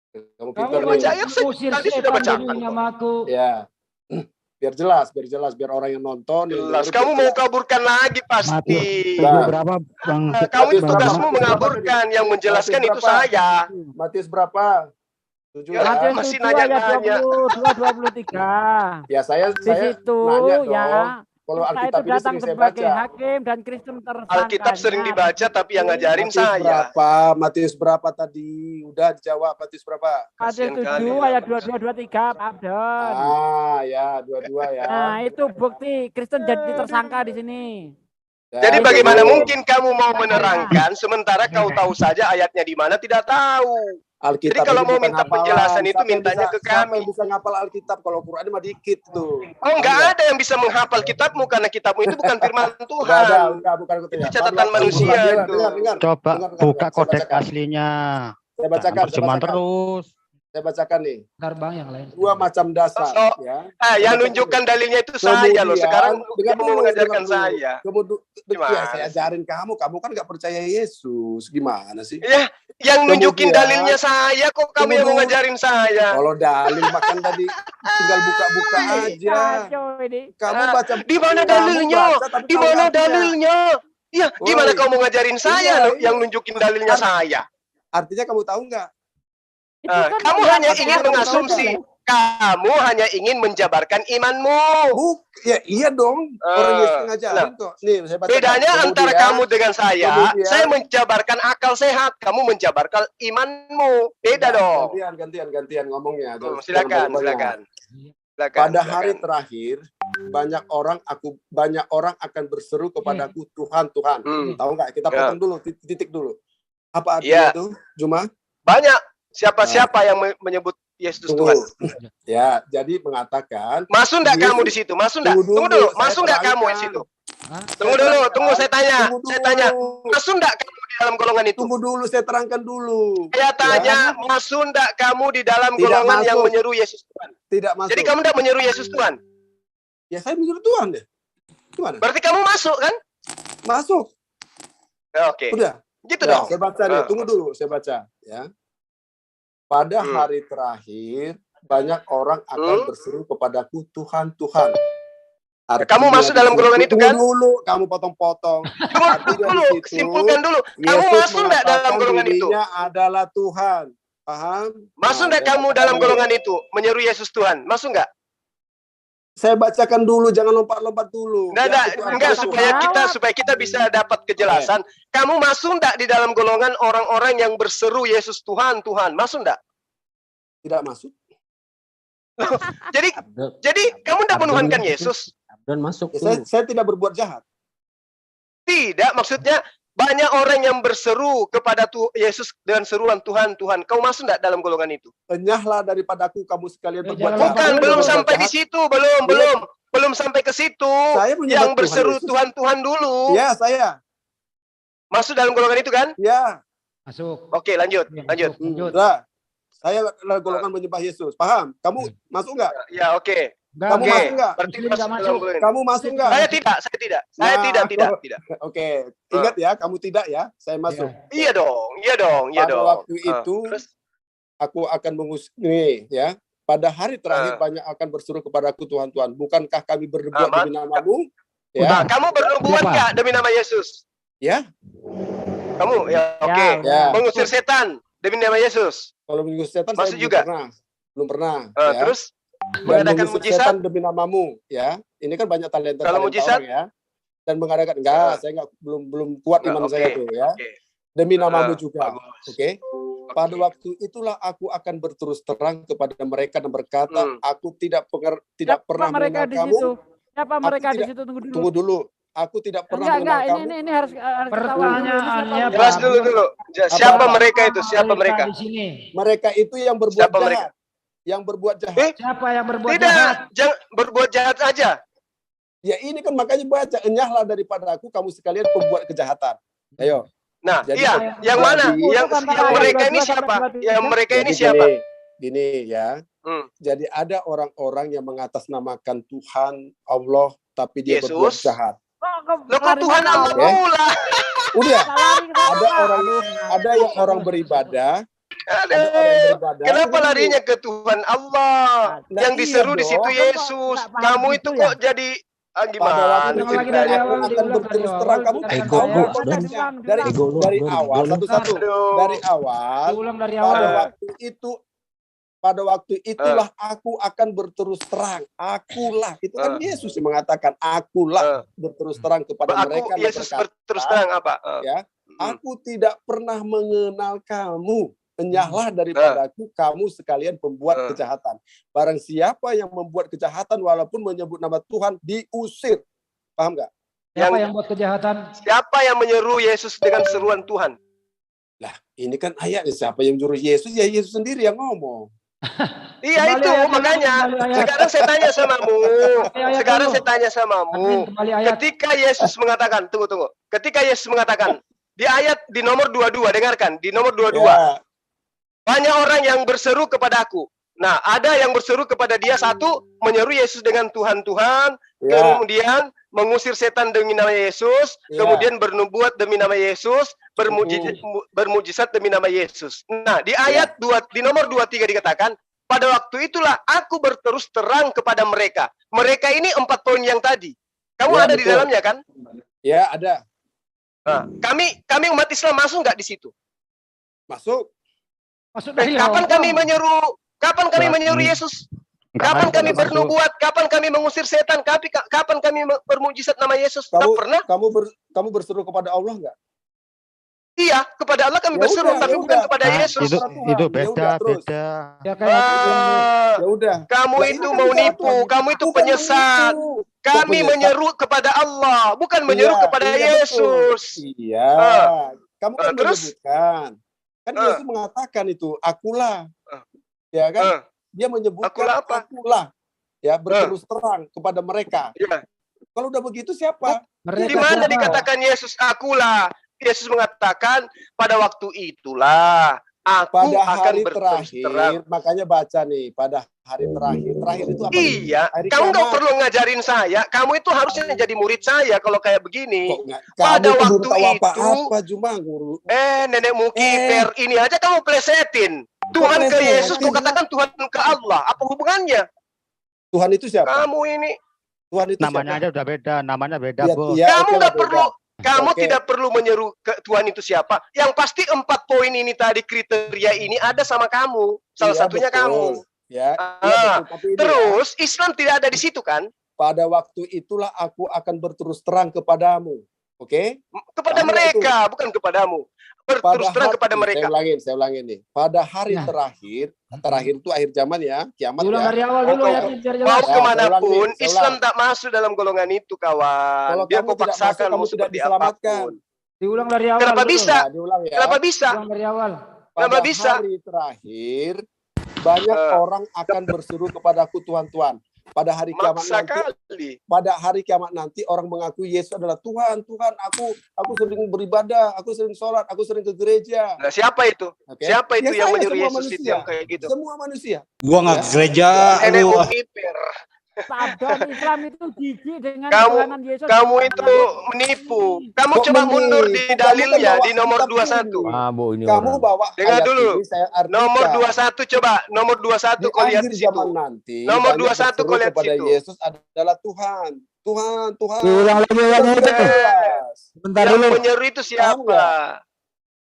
Kamu Kamu pintar baca nih. ayat mengusir tadi sudah setan bacakan dari kok. namaku. Ya. Biar jelas, biar orang yang nonton yang Jelas. dengar Kamu biar mau jelas. kaburkan lagi pasti. Matius Nah. 7 berapa, Bang? Kamu itu Matius tugasmu berapa? mengaburkan, yang menjelaskan Matius itu berapa? saya. Matius berapa? 7 Ya, ya. Matius masih 7 ayat nanya-nanya. 22-23. Ya saya Di situ nanya dong. ya, Kalau kita Alkitab itu ini datang sering saya sebagai baca. hakim dan Kristen tersangkanya. Alkitab sering dibaca tapi yang ngajarin Matius saya. berapa? Matius berapa tadi? Udah dijawab. Matius berapa? Matius Kasihan 7 kali. ayat 22-23, Pak Abdon. Ah, ya, 22 ya. Nah, itu bukti Kristen jadi tersangka di sini. Ya, Jadi Itu bagaimana betul. mungkin kamu mau menerangkan sementara kau tahu saja ayatnya di mana tidak tahu. Alkitab Jadi kalau ini mau bukan minta hafalan. penjelasan itu Siapa yang mintanya bisa- ke Siapa kami. yang bisa ngapal Alkitab kalau Quran mah dikit tuh. Oh, enggak ada yang bisa menghafal kitabmu karena kitabmu itu bukan firman Udah ada, Tuhan. udah bukan gitu Itu ya. catatan Pada waktu manusia itulah, itu. dengar. Coba Dengar, buka saya kodek bacakan. aslinya. Saya Jangan bacakan, terjemahan terus. Saya bacakan nih. Bentar Bang, yang lain. Dua macam dasar, So, ya. yang bacakan nunjukkan dulu. dalilnya itu saya loh. Sekarang dengar kamu mau dulu, mengajarkan dengar dulu. saya. Ya, saya Gimana sih? ajarin kamu kan nggak percaya Yesus. Gimana sih? Ya, yang nunjukin Kemudian- dalilnya saya kok kamu yang mau Tunggu dulu. ngajarin saya. Kalau dalil makan tadi tinggal buka-buka aja. Kacau ini. Kamu baca Di mana kamu dalilnya? baca, tapi Di tahu mana artinya. dalilnya? Ya, gimana Woi. kau mau ngajarin saya Iya, loh iya. yang nunjukin dalilnya saya? Artinya kamu tahu nggak? Itu kan Kamu yang hanya benar, ingin benar. mengasumsi. Kamu hanya ingin menjabarkan imanmu. Ya iya dong. Orang Yesus ngajarin kok. Nih, saya bacakan. Bedanya antara Kemudian- kamu dengan kemudian- saya menjabarkan akal sehat, kamu menjabarkan imanmu. Beda dong. Gantian ngomongnya. Silakan. Pada hari terakhir banyak orang akan berseru kepadaku Tuhan. Tahu nggak? Kita Ya. potong dulu, titik dulu. Apa artinya Ya. itu? Cuma Banyak siapa-siapa yang menyebut Yesus tunggu. Tuhan. Ya, jadi mengatakan Masuk enggak Yesus- kamu di situ? Masuk enggak? Tunggu Tunggu dulu, dulu. saya Masuk enggak kamu di terangkan. situ? Hah? Tunggu dulu, saya tanya. Tunggu Saya tanya. dulu. Masuk enggak kamu di dalam golongan itu? Tunggu dulu, saya terangkan dulu. Saya tanya, masuk enggak kamu di dalam Tidak golongan yang masuk. menyeru Yesus Tuhan? Tidak masuk. Jadi kamu enggak menyeru Yesus Tuhan? Ya saya menurut Tuhan deh. Gimana? Berarti kamu masuk kan? Masuk. Ya, oke. Udah. Gitu Ya, dong. saya baca nih. Tunggu dulu, saya baca ya. Pada Hmm. hari terakhir banyak orang akan berseru kepadaku Tuhan. Kamu masuk dalam golongan itu, kan? Tunggu dulu, kamu potong-potong. Tunggu Artinya dulu, di situ, simpulkan dulu. Kamu Yesus masuk enggak dalam mengatakan golongan itu? dirinya adalah Tuhan. Paham? Masuk Nah, enggak saya kamu bacakan dalam dulu. golongan itu? Menyeru Yesus Tuhan? Masuk enggak? Saya bacakan dulu, jangan lompat-lompat dulu. Enggak, Itu enggak adalah supaya kita bisa dapat kejelasan. Kamu masuk enggak di dalam golongan orang-orang yang berseru Yesus Tuhan, Tuhan? Masuk enggak? tidak masuk. Jadi kamu enggak menuhankan Yesus? Dan masuk Saya tidak berbuat jahat. Tidak, maksudnya banyak orang yang berseru kepada Yesus dengan seruan Tuhan, Tuhan. Kau masuk enggak dalam golongan itu? Enyahlah daripadaku kamu sekalian Ya, berbuat jangan jahat. Bukan, belum Berbuat sampai di jahat. situ, belum sampai ke situ. Saya menyebut Yang Tuhan berseru Yesus. Tuhan, Tuhan dulu. Ya, saya. Masuk dalam golongan itu kan? Ya. Masuk. Oke, lanjut. Lanjut. Nah, saya adalah golongan menyembah Yesus. Paham? Kamu masuk nggak? Ya, oke. Enggak, Kamu Oke. masuk nggak? Berarti Muslim masuk nggak dalam masuk. golongan. Kamu masuk nggak? Saya tidak. Saya Nah. tidak. Oke, ingat ya, kamu tidak ya. Saya masuk. Iya dong. Pada waktu Ah, itu terus? aku akan nih ya. Pada hari terakhir banyak akan berseru kepadaku Tuhan. Bukankah kami berbuat demi namamu? Nah, Ya. kamu bernubuat Siapa? nggak demi nama Yesus? Ya. Kamu ya oke. Ya. Mengusir setan demi nama Yesus. Kalau mengusir setan Masuk saya juga? belum pernah. Ya. Terus Dan mengadakan mengusir mujizat? setan demi namamu, ya. Ini kan banyak talenta Kalau mujizat? orang ya. Dan mengadakan saya belum kuat iman Oke, saya tuh ya. oke. Demi namamu juga. Bagus. Oke. Pada waktu itulah aku akan berterus terang kepada mereka dan berkata, aku tidak pernah Siapa mereka mengenal di kamu. situ? Siapa Aku mereka di tidak- situ? Tunggu dulu. Tunggu dulu. Aku tidak pernah Enggak, mengenal kamu. ini harus Pertanyaannya, Jelas Pak. dulu. Siapa Apa? mereka itu? Siapa mereka? Di sini. Mereka itu yang berbuat Siapa mereka? jahat. Yang berbuat jahat. Siapa yang berbuat Tidak, jahat? jangan berbuat jahat aja. Ya ini kan makanya baca, enyahlah daripada aku kamu sekalian pembuat kejahatan. Ayo. Nah, Jadi- iya, yang mana? Jadi- Yang mereka ini siapa? Yang mereka ini Jadi siapa? Gini ya. Hmm. Jadi ada orang-orang yang mengatasnamakan Tuhan Allah tapi dia Yesus. berbuat jahat. Loh kok Tuhan Allah Ya. pula? Udah, ada yang orang beribadah, ada orang Aduh, beribadah. kenapa Tunggu larinya ke Tuhan Allah? Nah, Yang iya diseru di dong. situ Kok Yesus. nggak paham Kamu gitu itu ya? kok jadi Pada gimana waktu Ulang lagi ceritanya dari aku awal, akan diulang berterus dari terang awal, kamu dikatakan tahu saya. konteksnya dari Diulang, awal diulang. satu-satu Aduh. dari awal Diulang dari pada awal. waktu itulah aku akan berterus terang. Akulah itu kan Yesus yang mengatakan akulah berterus terang kepada mereka aku yang Yesus berkata, berterus terang apa? ya, aku tidak pernah mengenal kamu. Enyahlah daripadaku kamu sekalian pembuat kejahatan. Barang siapa yang membuat kejahatan walaupun menyebut nama Tuhan diusir. Paham nggak? Siapa yang buat kejahatan? Siapa yang menyeru Yesus dengan seruan Tuhan? Lah, ini kan ayatnya siapa yang juru Yesus? Ya Yesus sendiri yang ngomong. Iya Kembali itu ayat, makanya. kembali ayat. Sekarang saya tanya samamu. Ayat Sekarang dulu. saya tanya samamu. Admin, kembali ayat. Ketika Yesus mengatakan, tunggu. Ketika Yesus mengatakan di ayat di nomor 22, dengarkan, di nomor 22. Ya, Banyak orang yang berseru kepadaku. Nah, ada yang berseru kepada dia, satu, menyeru Yesus dengan Tuhan, ya, kemudian mengusir setan demi nama Yesus, Ya. kemudian bernubuat demi nama Yesus, bermujizat demi nama Yesus. Nah, di ayat 2, di nomor 23 dikatakan, pada waktu itulah aku berterus terang kepada mereka. Mereka ini 4 poin yang tadi. Kamu Ya, ada di betul. dalamnya kan? ya ada. Nah, kami umat Islam masuk nggak di situ? Masuk. Masuk dari Kapan awal. kami menyeru? Kapan kami menyeru Yesus? Kapan kami masuk. bernubuat? Kapan kami mengusir setan? Kapan kami bermujizat nama Yesus? Tak pernah. Kamu berseru kepada Allah nggak? Iya, kepada Allah kami Ya berseru, udah, tapi ya bukan udah. kepada Nah, Yesus. itu Ya beda, udah, terus. beda. Ya kayak Ya udah. Kamu Lah, itu ini kan mau bicara nipu, Tuhan. kamu itu Bukan penyesat. menipu. Kami penyesat? menyeru kepada Allah, bukan menyeru Iya, kepada iya, Yesus. betul. Iya. Kamu kan terus? menyebutkan. Kan Yesus mengatakan itu, akulah. Ya kan? Eh, Dia menyebutkan Akulah apa? akulah. Ya, berterus terang kepada mereka. iya. Kalau udah begitu siapa? mereka Di mana siapa? dikatakan Yesus akulah? Yesus mengatakan pada waktu itulah aku Pada akan hari berterus terang. terakhir, makanya baca nih, pada hari terakhir. Terakhir itu apa? Iya, Hari kamu nggak kiamat. perlu ngajarin saya. Kamu itu harusnya jadi murid saya kalau kayak begini. Kok nggak? Pada Kamu tuh belum waktu tahu itu- apa-apa, cuma guru. Nenekmu kiper ini aja kamu plesetin. Tuhan ke plesetin? Yesus, kau katakan Tuhan ke Allah. Apa hubungannya? Tuhan itu siapa? Kamu ini, Tuhan itu Namanya siapa? aja udah beda, namanya beda, Ya, Bos. ya, kamu oke lah, nggak beda. perlu. Kamu Oke. tidak perlu menyeru ke Tuhan itu siapa. Yang pasti 4 poin ini tadi, kriteria ini ada sama kamu. Salah Iya, satunya betul. kamu. Ya, Ah, iya betul. Tapi ini ya, Terus Islam tidak ada di situ kan? pada waktu itulah aku akan berterus terang kepadamu. Oke? Kepada Kamu mereka, bukan kepadamu. Berterus terang kepada mereka. Saya ulangin nih. Pada hari Nah. terakhir itu akhir zaman ya, kiamat Diulang ya. dari awal dulu Oh, ya, kau- biar Mau jelas. Ya, kemanapun, saya ulang. Islam tak masuk dalam golongan itu, kawan. Kalau Biar kamu kau tidak masuk, paksakan kamu mau tidak seperti diselamatkan. apapun. Diulang dari awal. Kenapa dulu. bisa? Nah, diulang ya. Kenapa bisa? Diulang dari awal. Pada Kenapa bisa? hari terakhir banyak orang akan berseru kepadaku Tuhan. Pada hari kiamat Maksa nanti, kali. pada hari kiamat nanti orang mengaku Yesus adalah Tuhan. Aku sering beribadah, aku sering sholat, aku sering ke gereja. Nah, siapa itu? Oke? Siapa itu Ya, yang saya, menyuruh semua Yesus itu manusia. yang kayak gitu? Semua manusia. Gua nggak ke gereja, Nenek lu. kiper. Pak Abdon, Islam itu jijik dengan Kamu- ketuhanan Yesus. Kamu itu menipu. Kamu Kok coba mundur di menipu? Kamu dalilnya kan bawa di nomor kitab 21. ini. Mabuk ini Kamu orang. bawa Dengar ayat dulu. ini, saya artikan. Nomor 21 coba. Nomor 21 Di kau lihat akhir di situ. zaman nanti, Nomor banyak 21 kau berseru lihat kepada situ. Yesus adalah Tuhan. Tuhan. Diulang lagi ayatnya itu. Sebentar Yang dulu. menyeru itu siapa?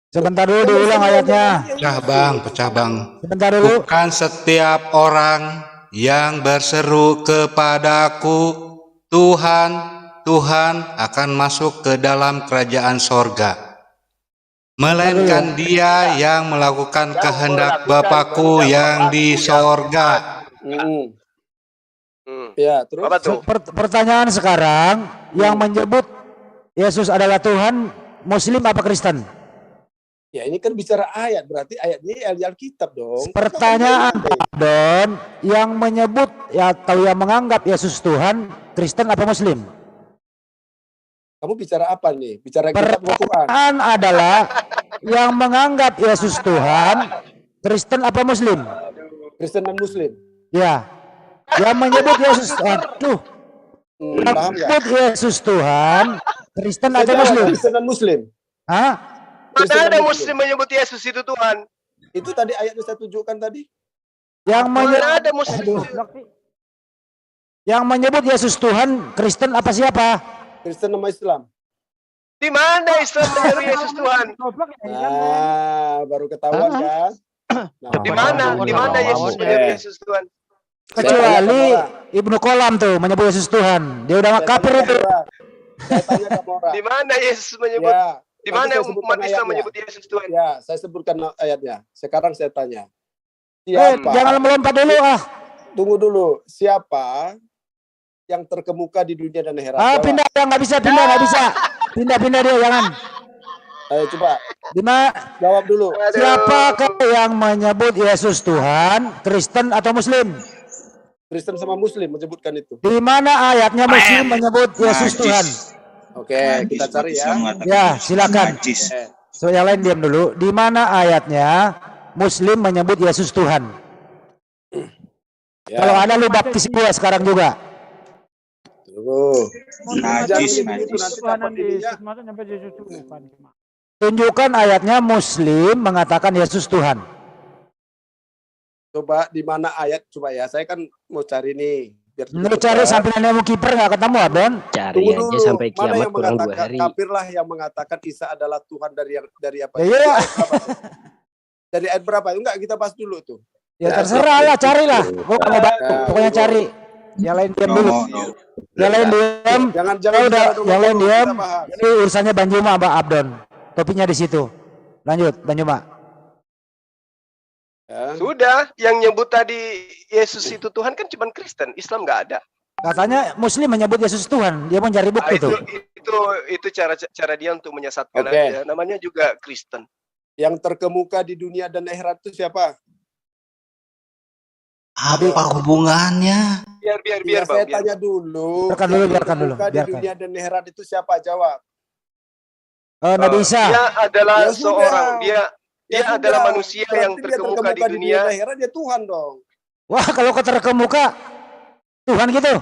Sebentar dulu diulang ayatnya. Pecah bang. Sebentar dulu. Bukan setiap orang yang berseru kepadaku, Tuhan, Tuhan akan masuk ke dalam kerajaan sorga. Melainkan dia yang melakukan kehendak Bapakku yang di sorga. Mm-mm. Hmm. Ya, terus Apa tuh? Pertanyaan sekarang, yang menyebut Yesus adalah Tuhan, Muslim apa Kristen? ya ini kan bicara ayat, berarti ayatnya Alkitab dong. Pertanyaan Pak Abdon, yang menyebut atau yang menganggap Yesus Tuhan, Kristen apa Muslim? Kamu bicara apa nih? Bicara kitab Al-Quran. Pertanyaan adalah yang menganggap Yesus Tuhan, Kristen apa Muslim? Kristen dan Muslim. Ya, yang menyebut Yesus, aduh, yang Paham nggak? menyebut Yesus Tuhan, Kristen Saya atau jawab, Muslim? Kristen dan Muslim. Hah? Kristen Mana dan ada Muslim menyebut Yesus itu Tuhan? Itu tadi ayatnya saya tunjukkan tadi. Yang menyebut, Mana ada Muslim? Goblok sih. yang menyebut Yesus Tuhan, Kristen apa siapa? Kristen sama Islam. Di mana Islam menyebut Yesus Tuhan? Goblok ya, kan? Nah, baru ketahuan kan? Nah, Di mana? Di mana Yesus menyebut Yesus Tuhan? Kecuali Ibnu Kolam tuh menyebut Yesus Tuhan. Dia udah kafir itu. Saya tanya ke orang. Di mana Yesus menyebut? Ya, Di nanti mana saya sebutkan umat Islam ayatnya. menyebut Yesus Tuhan? Ya, saya sebutkan ayatnya. Sekarang saya tanya. Jangan Siapa? melompat dulu ah. Tunggu dulu. Siapa yang terkemuka di dunia dan akhirat? Ah, Jawab. pindah, nggak bisa, nggak bisa. Pindah dia, jangan. Ayo coba jawab dulu. Siapakah yang menyebut Yesus Tuhan, Kristen atau Muslim? Kristen sama Muslim menyebutkan itu. Di mana ayatnya Muslim menyebut Yesus Tuhan? Oke, kita cari ya. Ya, silakan. So, yang lain diam dulu. Di mana ayatnya Muslim menyebut Yesus Tuhan? Ya. Kalau ada lu baptis gua sekarang juga. Tunggu. Najis, Jangan begitu, nanti Tuhanan dapat di ininya. Yesus masa nyampe Yesus Tuhan. Tunjukkan ayatnya Muslim mengatakan Yesus Tuhan. Coba di mana ayat coba ya. Saya kan mau cari nih. Biar Lu cari sampai nenek kiper nggak ketemu, Abdon? Cari Tunggu aja dulu. sampai Mana kiamat yang kurang 2 mengatakan hari. kafirlah yang mengatakan Isa adalah Tuhan dari apa? Ya, iya. Dari ayat berapa? Enggak, kita bahas dulu tuh. Ya terserah lah, carilah. Gua nggak mau bantu, pokoknya cari. Yang lain diam dulu. Yang lain diam. Jangan Ya udah, bicara dulu, yang lain kita diam. bahas. Ini urusannya Banjuma, Mbak Abdon. Topinya di situ. Lanjut, Banjuma. Ya. Sudah, yang nyebut tadi Yesus itu Tuhan kan cuma Kristen, Islam nggak ada. Katanya Muslim menyebut Yesus Tuhan. Dia mau cari Ah, bukti tuh. itu cara dia untuk menyesatkan Oke. aja. Namanya juga Kristen. Yang terkemuka di dunia dan akhirat itu siapa? Apa hubungannya? Biar Ya, Bang. saya Biar. tanya dulu. Biarkan dulu, Yang biarkan dulu, terkemuka di biarkan. dunia dan akhirat itu siapa? Jawab. Nabi Isa. Dia adalah Ya sudah. seorang dia Ya sudah. adalah manusia Berarti yang dia terkemuka di dan dunia. akhirat dia Tuhan dong. Wah, kalau terkemuka Tuhan gitu.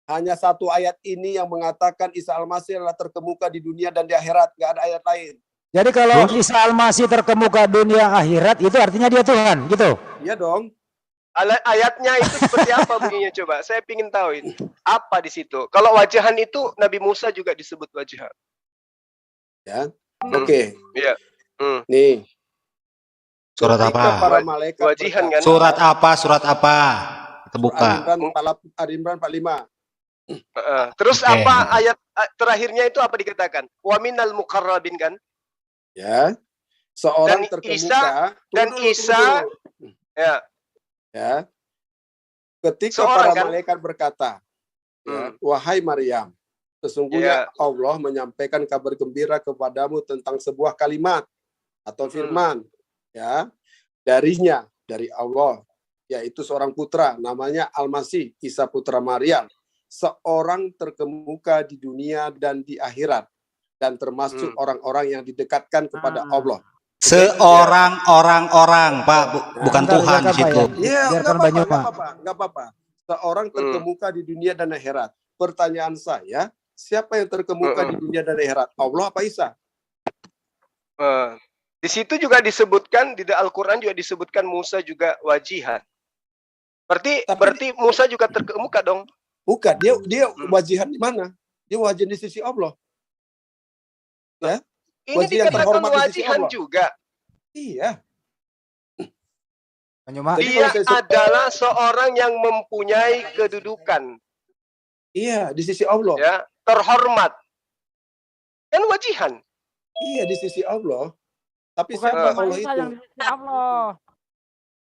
Hanya satu ayat ini yang mengatakan Isa Al-Masih adalah terkemuka di dunia dan di akhirat. Nggak ada ayat lain. Jadi kalau Isa Al-Masih terkemuka dunia akhirat, itu artinya dia Tuhan, gitu. Iya dong. Ayatnya itu seperti apa bunyinya coba? Saya pingin tahu ini. Apa di situ? Kalau wajahan itu Nabi Musa juga disebut wajahan. Ya. Oke. Iya. Nih. Surat Ketika apa? Para malaikat Wajihan kan? Surat apa? Surat apa? Kita buka. Ali Imran 45. Terus Oke. apa ayat terakhirnya itu apa dikatakan? Wa minal muqarrabin kan? Ya. Seorang Dan terkemuka. dan Tunggu dulu, Isa- tunggu dulu. Ya. Ya. Ketika Seorang, para kan? malaikat berkata, ya, Hmm. wahai Maryam, sesungguhnya Ya. Allah menyampaikan kabar gembira kepadamu tentang sebuah kalimat atau firman, ya, darinya, dari Allah, yaitu seorang putra, namanya Al-Masih, Isa putra Maryam, seorang terkemuka di dunia dan di akhirat, dan termasuk orang-orang yang didekatkan kepada Allah. Seorang orang-orang, Pak, bukan Bentar, Tuhan di biarkan, Pak, situ. ya. Iya, Biarkan nggak Banyuma. apa-apa, nggak apa-apa. Seorang terkemuka di dunia dan akhirat. Pertanyaan saya, siapa yang terkemuka di dunia dan akhirat? Allah apa Isa? Di situ juga disebutkan di Al-Qur'an juga disebutkan Musa juga wajihan. Berarti Musa juga terkemuka dong. Bukan, dia wajihan di mana? Dia wajihan di sisi Allah. Ya, Ini Wajihan dikatakan terhormat di sisi wajihan Allah. juga. iya. Banjuma. Jadi Dia kalau saya sebut- adalah seorang yang mempunyai kedudukan, Iya, di sisi Allah. ya, terhormat. Kan wajihan. Iya, di sisi Allah. Tapi Bukan siapa cuma Allah Isa itu? yang di sisi Allah.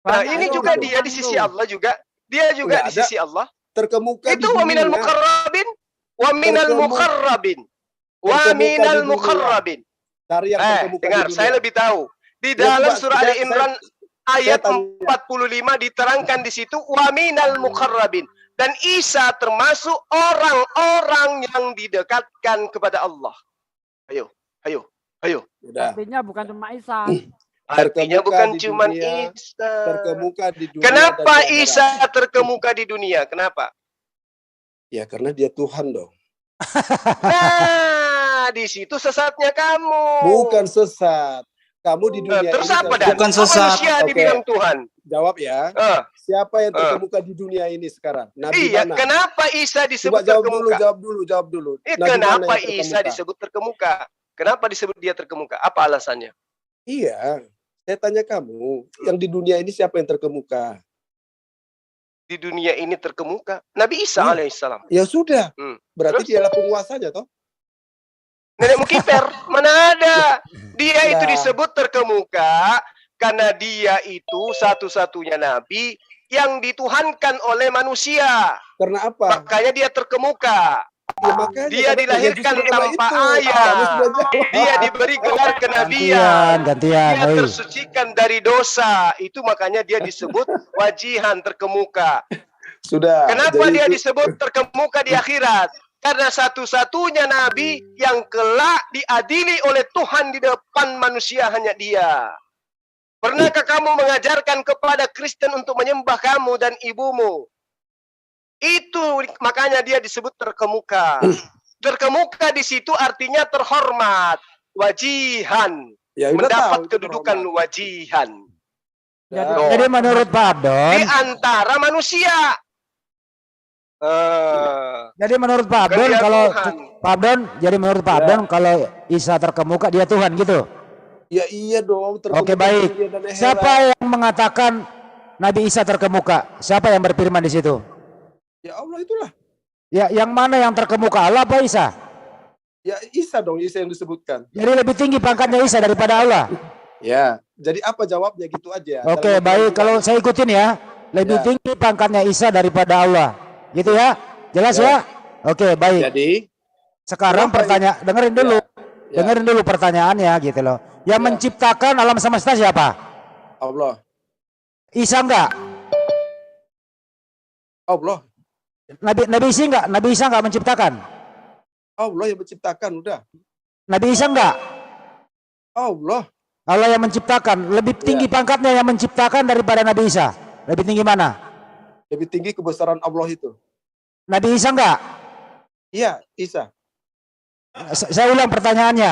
Nah, Banyak ini itu juga Tuhan dia di sisi tuh. Allah juga. Dia juga Enggak di ada. sisi Allah. Terkemuka Itu di wa minal dunia. muqarrabin. Wa minal Terkemuka- muqarrabin. Wa terkemuka di minal dunia. muqarrabin. Cari yang terkemuka Dengar, di dunia. saya lebih tahu. Di Ya, dalam coba, surah Ali Imran ayat tanya. 45 diterangkan di situ wa minal muqarrabin. Dan Isa termasuk orang-orang yang didekatkan kepada Allah. Ayo. Udah. Artinya bukan cuma Isa. Artinya Terkemuka bukan di cuma dunia, Isa. Terkemuka di dunia. Kenapa dan di akhirat. Isa terkemuka di dunia? Kenapa? Ya karena dia Tuhan dong. Nah, di situ sesatnya kamu. Bukan sesat. Kamu di dunia Terus ini apa kan- dan? Bukan Kok sesat. manusia Oke. dibilang Tuhan. Jawab ya. Siapa yang terkemuka di dunia ini sekarang? Nabi Iya, mana? kenapa Isa disebut Coba jawab dulu, terkemuka? jawab dulu. Nabi Kenapa mana yang Isa terkemuka? disebut terkemuka? Kenapa disebut dia terkemuka? Apa alasannya? Iya, saya tanya kamu, yang di dunia ini siapa yang terkemuka? Di dunia ini terkemuka Nabi Isa Iya. alaihissalam. Ya sudah, berarti Terus? dialah penguasanya toh? Nenek Mukiper, mana ada? Dia itu Nah. disebut terkemuka karena dia itu satu-satunya nabi yang dituhankan oleh manusia. Karena apa? Makanya dia terkemuka. Ya, makanya, Dia karena dilahirkan justru karena tanpa itu. ayah. Kamu sudah jawab. Dia diberi gelar kenabian. Gantian. Dia Oi. tersucikan dari dosa. Itu makanya dia disebut wajihan terkemuka. Sudah. Kenapa jadi dia itu- disebut terkemuka di akhirat? Karena satu-satunya nabi yang kelak diadili oleh Tuhan di depan manusia hanya dia. Pernahkah kamu mengajarkan kepada Kristen untuk menyembah kamu dan ibumu? Itu makanya dia disebut terkemuka. Terkemuka di situ artinya terhormat, wajihan, Ya, udah mendapat tahu itu kedudukan terhormat. wajihan Dah. Jadi menurut Pak Abdon, di antara manusia. jadi menurut Pak Kan Abdon dia kalau Tuhan. Pak Abdon, jadi menurut Pak Ya. Abdon kalau Isa terkemuka dia Tuhan gitu. Ya iya dong. terkemuka Oke, baik. di dunia dan akhirat. Siapa yang mengatakan Nabi Isa terkemuka? Siapa yang berfirman di situ? Ya Allah itulah. Ya, yang mana yang terkemuka, Allah apa Isa? Ya Isa dong, Isa yang disebutkan. Jadi lebih tinggi pangkatnya Isa daripada Allah. Ya, jadi apa jawabnya gitu aja. Oke, Dalam baik. Al-Quran Kalau juga. saya ikutin ya, lebih Ya. tinggi pangkatnya Isa daripada Allah. Gitu ya? Jelas Ya. ya? Oke, baik. Jadi, Sekarang kenapa dengerin dulu. ya. Dengerin dulu pertanyaannya gitu loh. Yang Ya. menciptakan alam semesta siapa? Allah. Isa enggak? Allah. Nabi Isa enggak? Nabi Isa enggak menciptakan? Allah yang menciptakan udah. Nabi Isa enggak? Allah. Allah yang menciptakan. Lebih tinggi pangkatnya yang menciptakan daripada Nabi Isa. Lebih tinggi mana? Lebih tinggi kebesaran Allah itu. Nabi Isa enggak? Iya, Isa. Saya ulang pertanyaannya.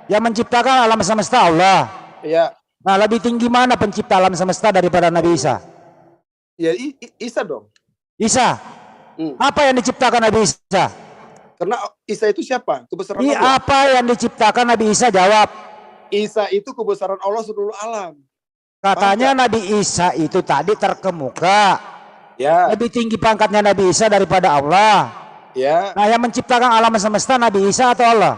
Yang menciptakan alam semesta Allah. Iya. Nah, lebih tinggi mana pencipta alam semesta daripada Nabi Isa? Ya Isa dong. Isa. Apa yang diciptakan Nabi Isa? Karena Isa itu siapa? Kebesaran Ini Allah. apa yang diciptakan Nabi Isa? Jawab. Isa itu kebesaran Allah seluruh alam. Katanya Nabi Isa itu tadi terkemuka. Ya. Lebih tinggi pangkatnya Nabi Isa daripada Allah. Ya. Nah, yang menciptakan alam semesta Nabi Isa atau Allah?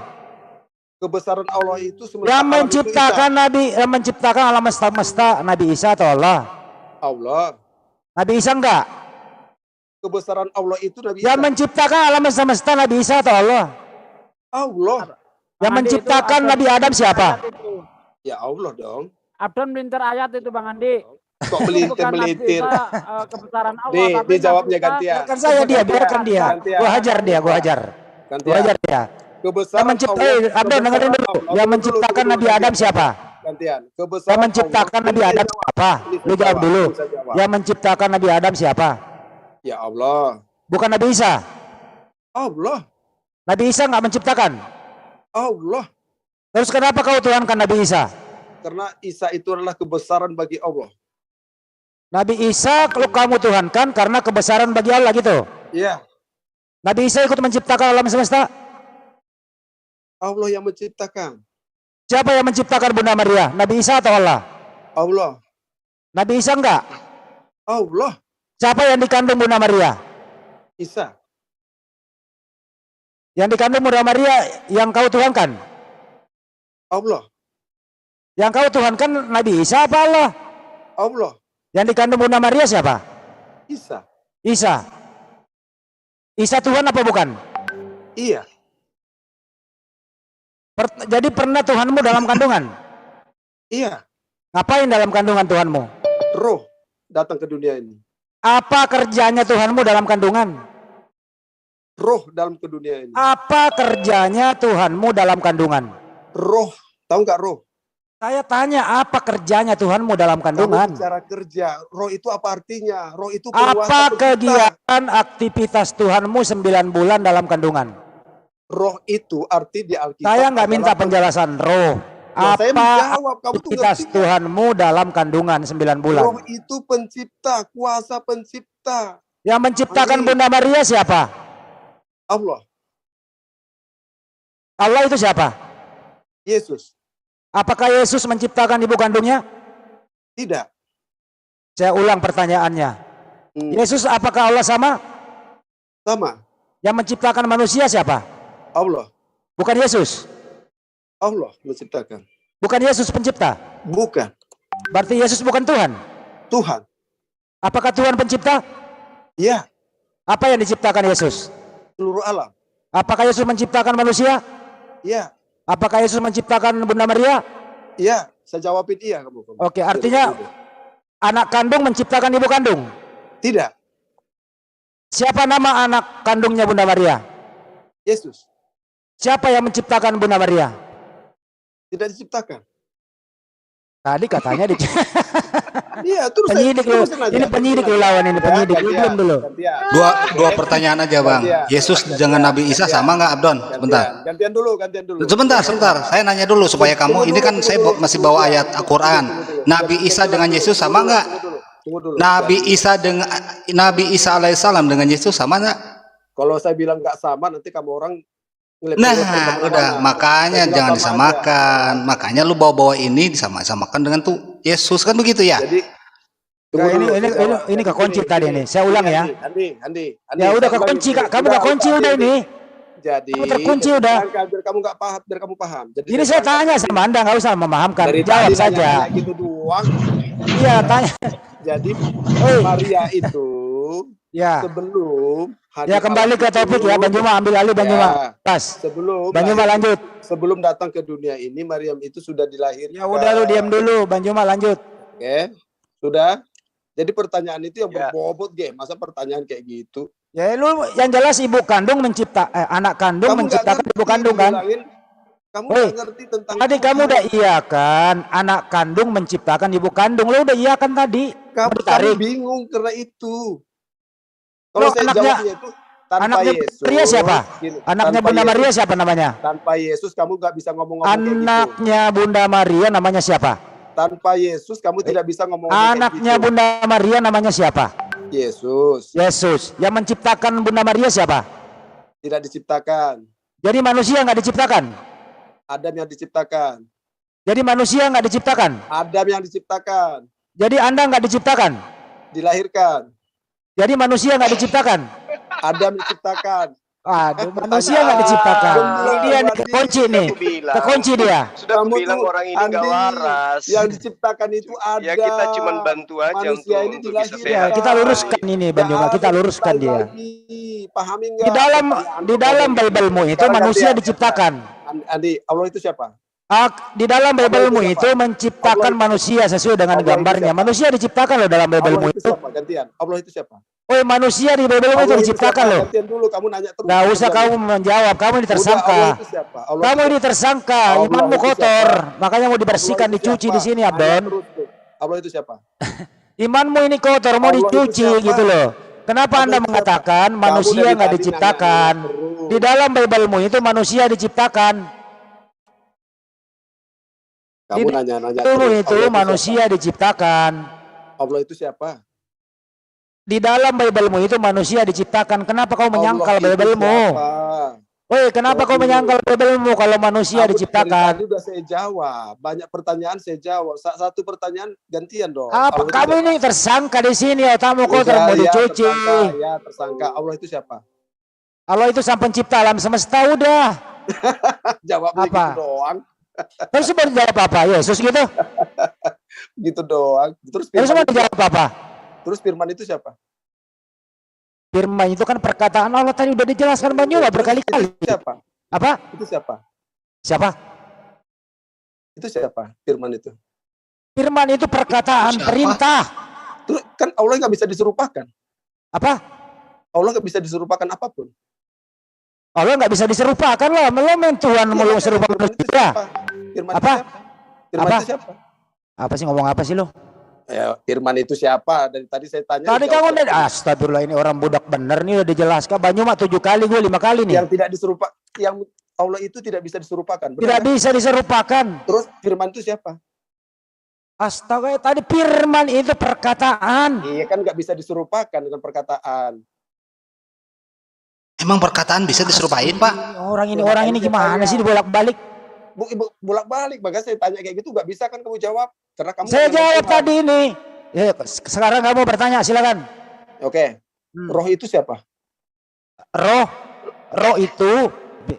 Kebesaran Allah itu semesta Yang alam itu menciptakan yang menciptakan alam semesta Nabi Isa atau Allah? Isa. Allah. Nabi Isa enggak? Kebesaran Allah itu Nabi Yang Isa. menciptakan alam semesta Nabi Isa atau Allah? Allah. Yang Bang Andi, menciptakan itu Nabi Adam siapa? ayat itu. Ya Allah dong. Abdon melintir ayat itu Bang Andi. Kok Itu bukan Nabi melintir-melintir. Isa, kebesaran Allah. Nih, tapi dia jawabnya Nabi Isa- gantian. Biarkan saya dia, biarkan dia. Gantian. Gua hajar dia, gua hajar. Gua Gantian. hajar dia. Kebesaran Yang menciptakan, Abdon dengerin dulu. Yang menciptakan Nabi Adam siapa? Gantian. Kebesaran Yang menciptakan Allah. Nabi Adam siapa? Lu jawab dulu. Bisa jawab. Yang menciptakan Nabi Adam siapa? Ya Allah. Bukan Nabi Isa. Allah. Nabi Isa nggak menciptakan. Allah. Terus kenapa kau tuhankan Nabi Isa? Karena Isa itu adalah kebesaran bagi Allah. Nabi Isa kalau kamu tuhankan karena kebesaran bagi Allah gitu. Ya. Nabi Isa ikut menciptakan alam semesta. Allah yang menciptakan. Siapa yang menciptakan Bunda Maria? Nabi Isa atau Allah? Allah. Nabi Isa enggak? Allah. Siapa yang dikandung Bunda Maria? Isa. Yang dikandung Bunda Maria yang kau tuhankan? Allah. Yang kau tuhankan Nabi Isa apa Allah? Allah. Yang dikandung Bunda Maria siapa? Isa. Isa. Isa Tuhan apa bukan? Iya. Jadi pernah Tuhanmu dalam kandungan? Iya. Ngapain dalam kandungan Tuhanmu? Roh datang ke dunia ini. Apa kerjanya Tuhanmu dalam kandungan? Roh dalam ke dunia ini. Apa kerjanya Tuhanmu dalam kandungan? Roh. Tahu nggak roh? Saya tanya apa kerjanya Tuhanmu dalam kandungan? Kamu bicara kerja. Roh itu apa artinya? Roh itu Apa penguasa pencipta. kegiatan aktivitas Tuhanmu 9 bulan dalam kandungan? Roh itu arti di Alkitab. Saya nggak minta adalah penjelasan roh. Nah, saya Apa menjawab, kamu tuh aktivitas ngerti nggak? Tuhanmu dalam kandungan 9 bulan? Roh itu pencipta, kuasa pencipta. Yang menciptakan Amin. Bunda Maria siapa? Allah, Allah itu siapa? Yesus. Apakah Yesus menciptakan ibu kandungnya? Tidak. Saya ulang pertanyaannya. Yesus apakah Allah sama? Sama. Yang menciptakan manusia siapa? Allah. Bukan Yesus. Allah menciptakan. Bukan Yesus pencipta. Bukan. Berarti Yesus bukan Tuhan. Tuhan. Apakah Tuhan pencipta? Ya. Apa yang diciptakan Yesus? Seluruh alam. Apakah Yesus menciptakan manusia? Ya. Apakah Yesus menciptakan Bunda Maria? Ya. Saya jawabin iya kamu. Oke, artinya anak kandung menciptakan ibu kandung. Tidak. Siapa nama anak kandungnya Bunda Maria? Yesus. Siapa yang menciptakan Bunda Maria? Tidak diciptakan. Tadi katanya di Iya, terus penyidik lu. Ini penyidik lu lawan ini penyidik. Lu belum dulu. Dua pertanyaan aja bang. Yesus dengan Nabi Isa sama nggak Abdon? Sebentar. Gantian dulu. Sebentar. Saya nanya dulu supaya kamu. Ini kan saya masih bawa ayat Al-Quran. Nabi Isa dengan Yesus sama nggak? Tunggu dulu. Nabi Isa alaihissalam dengan Yesus sama nggak? Kalau saya bilang nggak sama, nanti kamu orang Nah, udah makanya jangan disamakan. Makanya lu bawa-bawa ini disamakan dengan tuh Yesus kan begitu ya? Jadi ini kekunci tadi nih. Saya ulang ya. Andi. Ya udah kekunci Kak. Kamu kekunci udah ini. Jadi kamu terkunci udah. Biar kamu nggak paham, biar kamu paham. Jadi ini saya tanya sama Anda, nggak usah memahamkan. dari Jawab tadi saja. nanya gitu doang. Iya tanya. Jadi Maria itu ya. Sebelum ya kembali ke topik ya, Banjuma ambil alih Banjuma. Pas. Banjuma lanjut. Sebelum datang ke dunia ini, Maryam itu sudah dilahirkan. Ya udah lu diam dulu, Banjuma lanjut. Oke, sudah. Jadi pertanyaan itu yang berbobot, masa pertanyaan kayak gitu? Ya lu yang jelas ibu kandung anak kandung menciptakan ibu kandung kan? Kamu nggak ngerti tentang tadi kamu udah iya kan, anak kandung menciptakan ibu kandung. Lu udah iya kan tadi? Kamu bingung karena itu. Kalau saya jawabnya itu tanpa Yesus. Maria siapa? Anaknya Bunda Maria siapa namanya? Tanpa Yesus kamu nggak bisa ngomong-ngomong kayak gitu. Anaknya Bunda Maria namanya siapa? Tanpa Yesus kamu tidak bisa ngomong Anaknya kayak gitu. Bunda Maria namanya siapa? Yesus. Yesus. Yang menciptakan Bunda Maria siapa? Tidak diciptakan. Jadi manusia nggak diciptakan? Adam yang diciptakan. Jadi manusia nggak diciptakan? Adam yang diciptakan. Jadi Anda nggak diciptakan? Dilahirkan. Jadi manusia nggak diciptakan? Adam diciptakan. Aduh, manusia nggak diciptakan. Dia kekunci nih. Kekunci dia. Sudah aku bilang orang ini nggak waras. Yang diciptakan itu ada. Ya kita cuma bantu aja untuk bisa sehat. Kita luruskan ini Banjuma, kita luruskan dia. Pahami nggak? Di dalam Bible-mu itu manusia diciptakan. Andi, Allah itu siapa? Di dalam Bible-mu itu menciptakan manusia sesuai dengan gambarnya. Manusia diciptakan loh dalam Bible-mu itu. Gantian. Allah itu siapa? Oh, manusia di Bible-mu itu diciptakan loh. Gantian dulu, kamu nanya terus. Nggak usah kamu menjawab, kamu ini tersangka. Kamu ini tersangka, imanmu kotor, makanya mau dibersihkan, dicuci di sini, Abdon. Allah itu siapa? Imanmu ini kotor, mau dicuci gitu loh. Kenapa Anda mengatakan manusia nggak diciptakan? Di dalam Bible-mu itu manusia diciptakan. Kamu nanya-nanya itu manusia diciptakan. Allah itu siapa? Di dalam Bible-mu itu manusia diciptakan. Kenapa kau menyangkal Bible-mu? Woi, kenapa kau menyangkal Bible-mu kalau manusia diciptakan? Tadi udah saya jawab. Banyak pertanyaan saya jawab. Satu pertanyaan gantian dong. Apa kamu ini tersangka di sini? Otakmu kotor mau dicuci. Ya, tersangka. Allah itu siapa? Allah itu sang pencipta alam semesta udah. Jawabnya apa? Gitu doang. Terus mau dijawab apa? Yesus gitu? Gitu doang. Terus mau dijawab apa? Terus firman itu siapa? Firman itu kan perkataan Allah, tadi udah dijelaskan Bang Yola berkali-kali. Itu siapa? Apa? Itu siapa? Siapa? Itu siapa? Firman itu. Firman itu perkataan, Siapa? perintah. Terus kan Allah nggak bisa diserupakan. Apa? Allah nggak bisa diserupakan apapun. Allah nggak bisa diserupakan lah. Melomen Tuhan Iya, mau makanya serupa Firman itu manusia. siapa? Firman Apa? itu siapa? Firman Apa? itu siapa? Apa sih, ngomong apa sih lo? Ya, Firman itu siapa? Dari tadi saya tanya. Tadi jawab kamu saya. astagfirullah, ini orang budak bener nih, udah dijelaskan. Banyu mah 7 kali, gue 5 kali nih. Yang tidak diserupa, yang Allah itu tidak bisa diserupakan. Benar Tidak kan? bisa diserupakan. Terus Firman itu siapa? Astaga, tadi firman itu perkataan. Iya kan nggak bisa diserupakan dengan perkataan. Emang perkataan bisa diserupain, Pak? Orang ini Ya, orang ini makanya gimana saya sih dibolak-balik? Bolak-balik, maka saya tanya kayak gitu nggak bisa kan kamu jawab karena kamu Saya nggak jawab mengerti hal. tadi ini. Ya, sekarang kamu bertanya, silakan. Oke, roh itu siapa? Roh itu,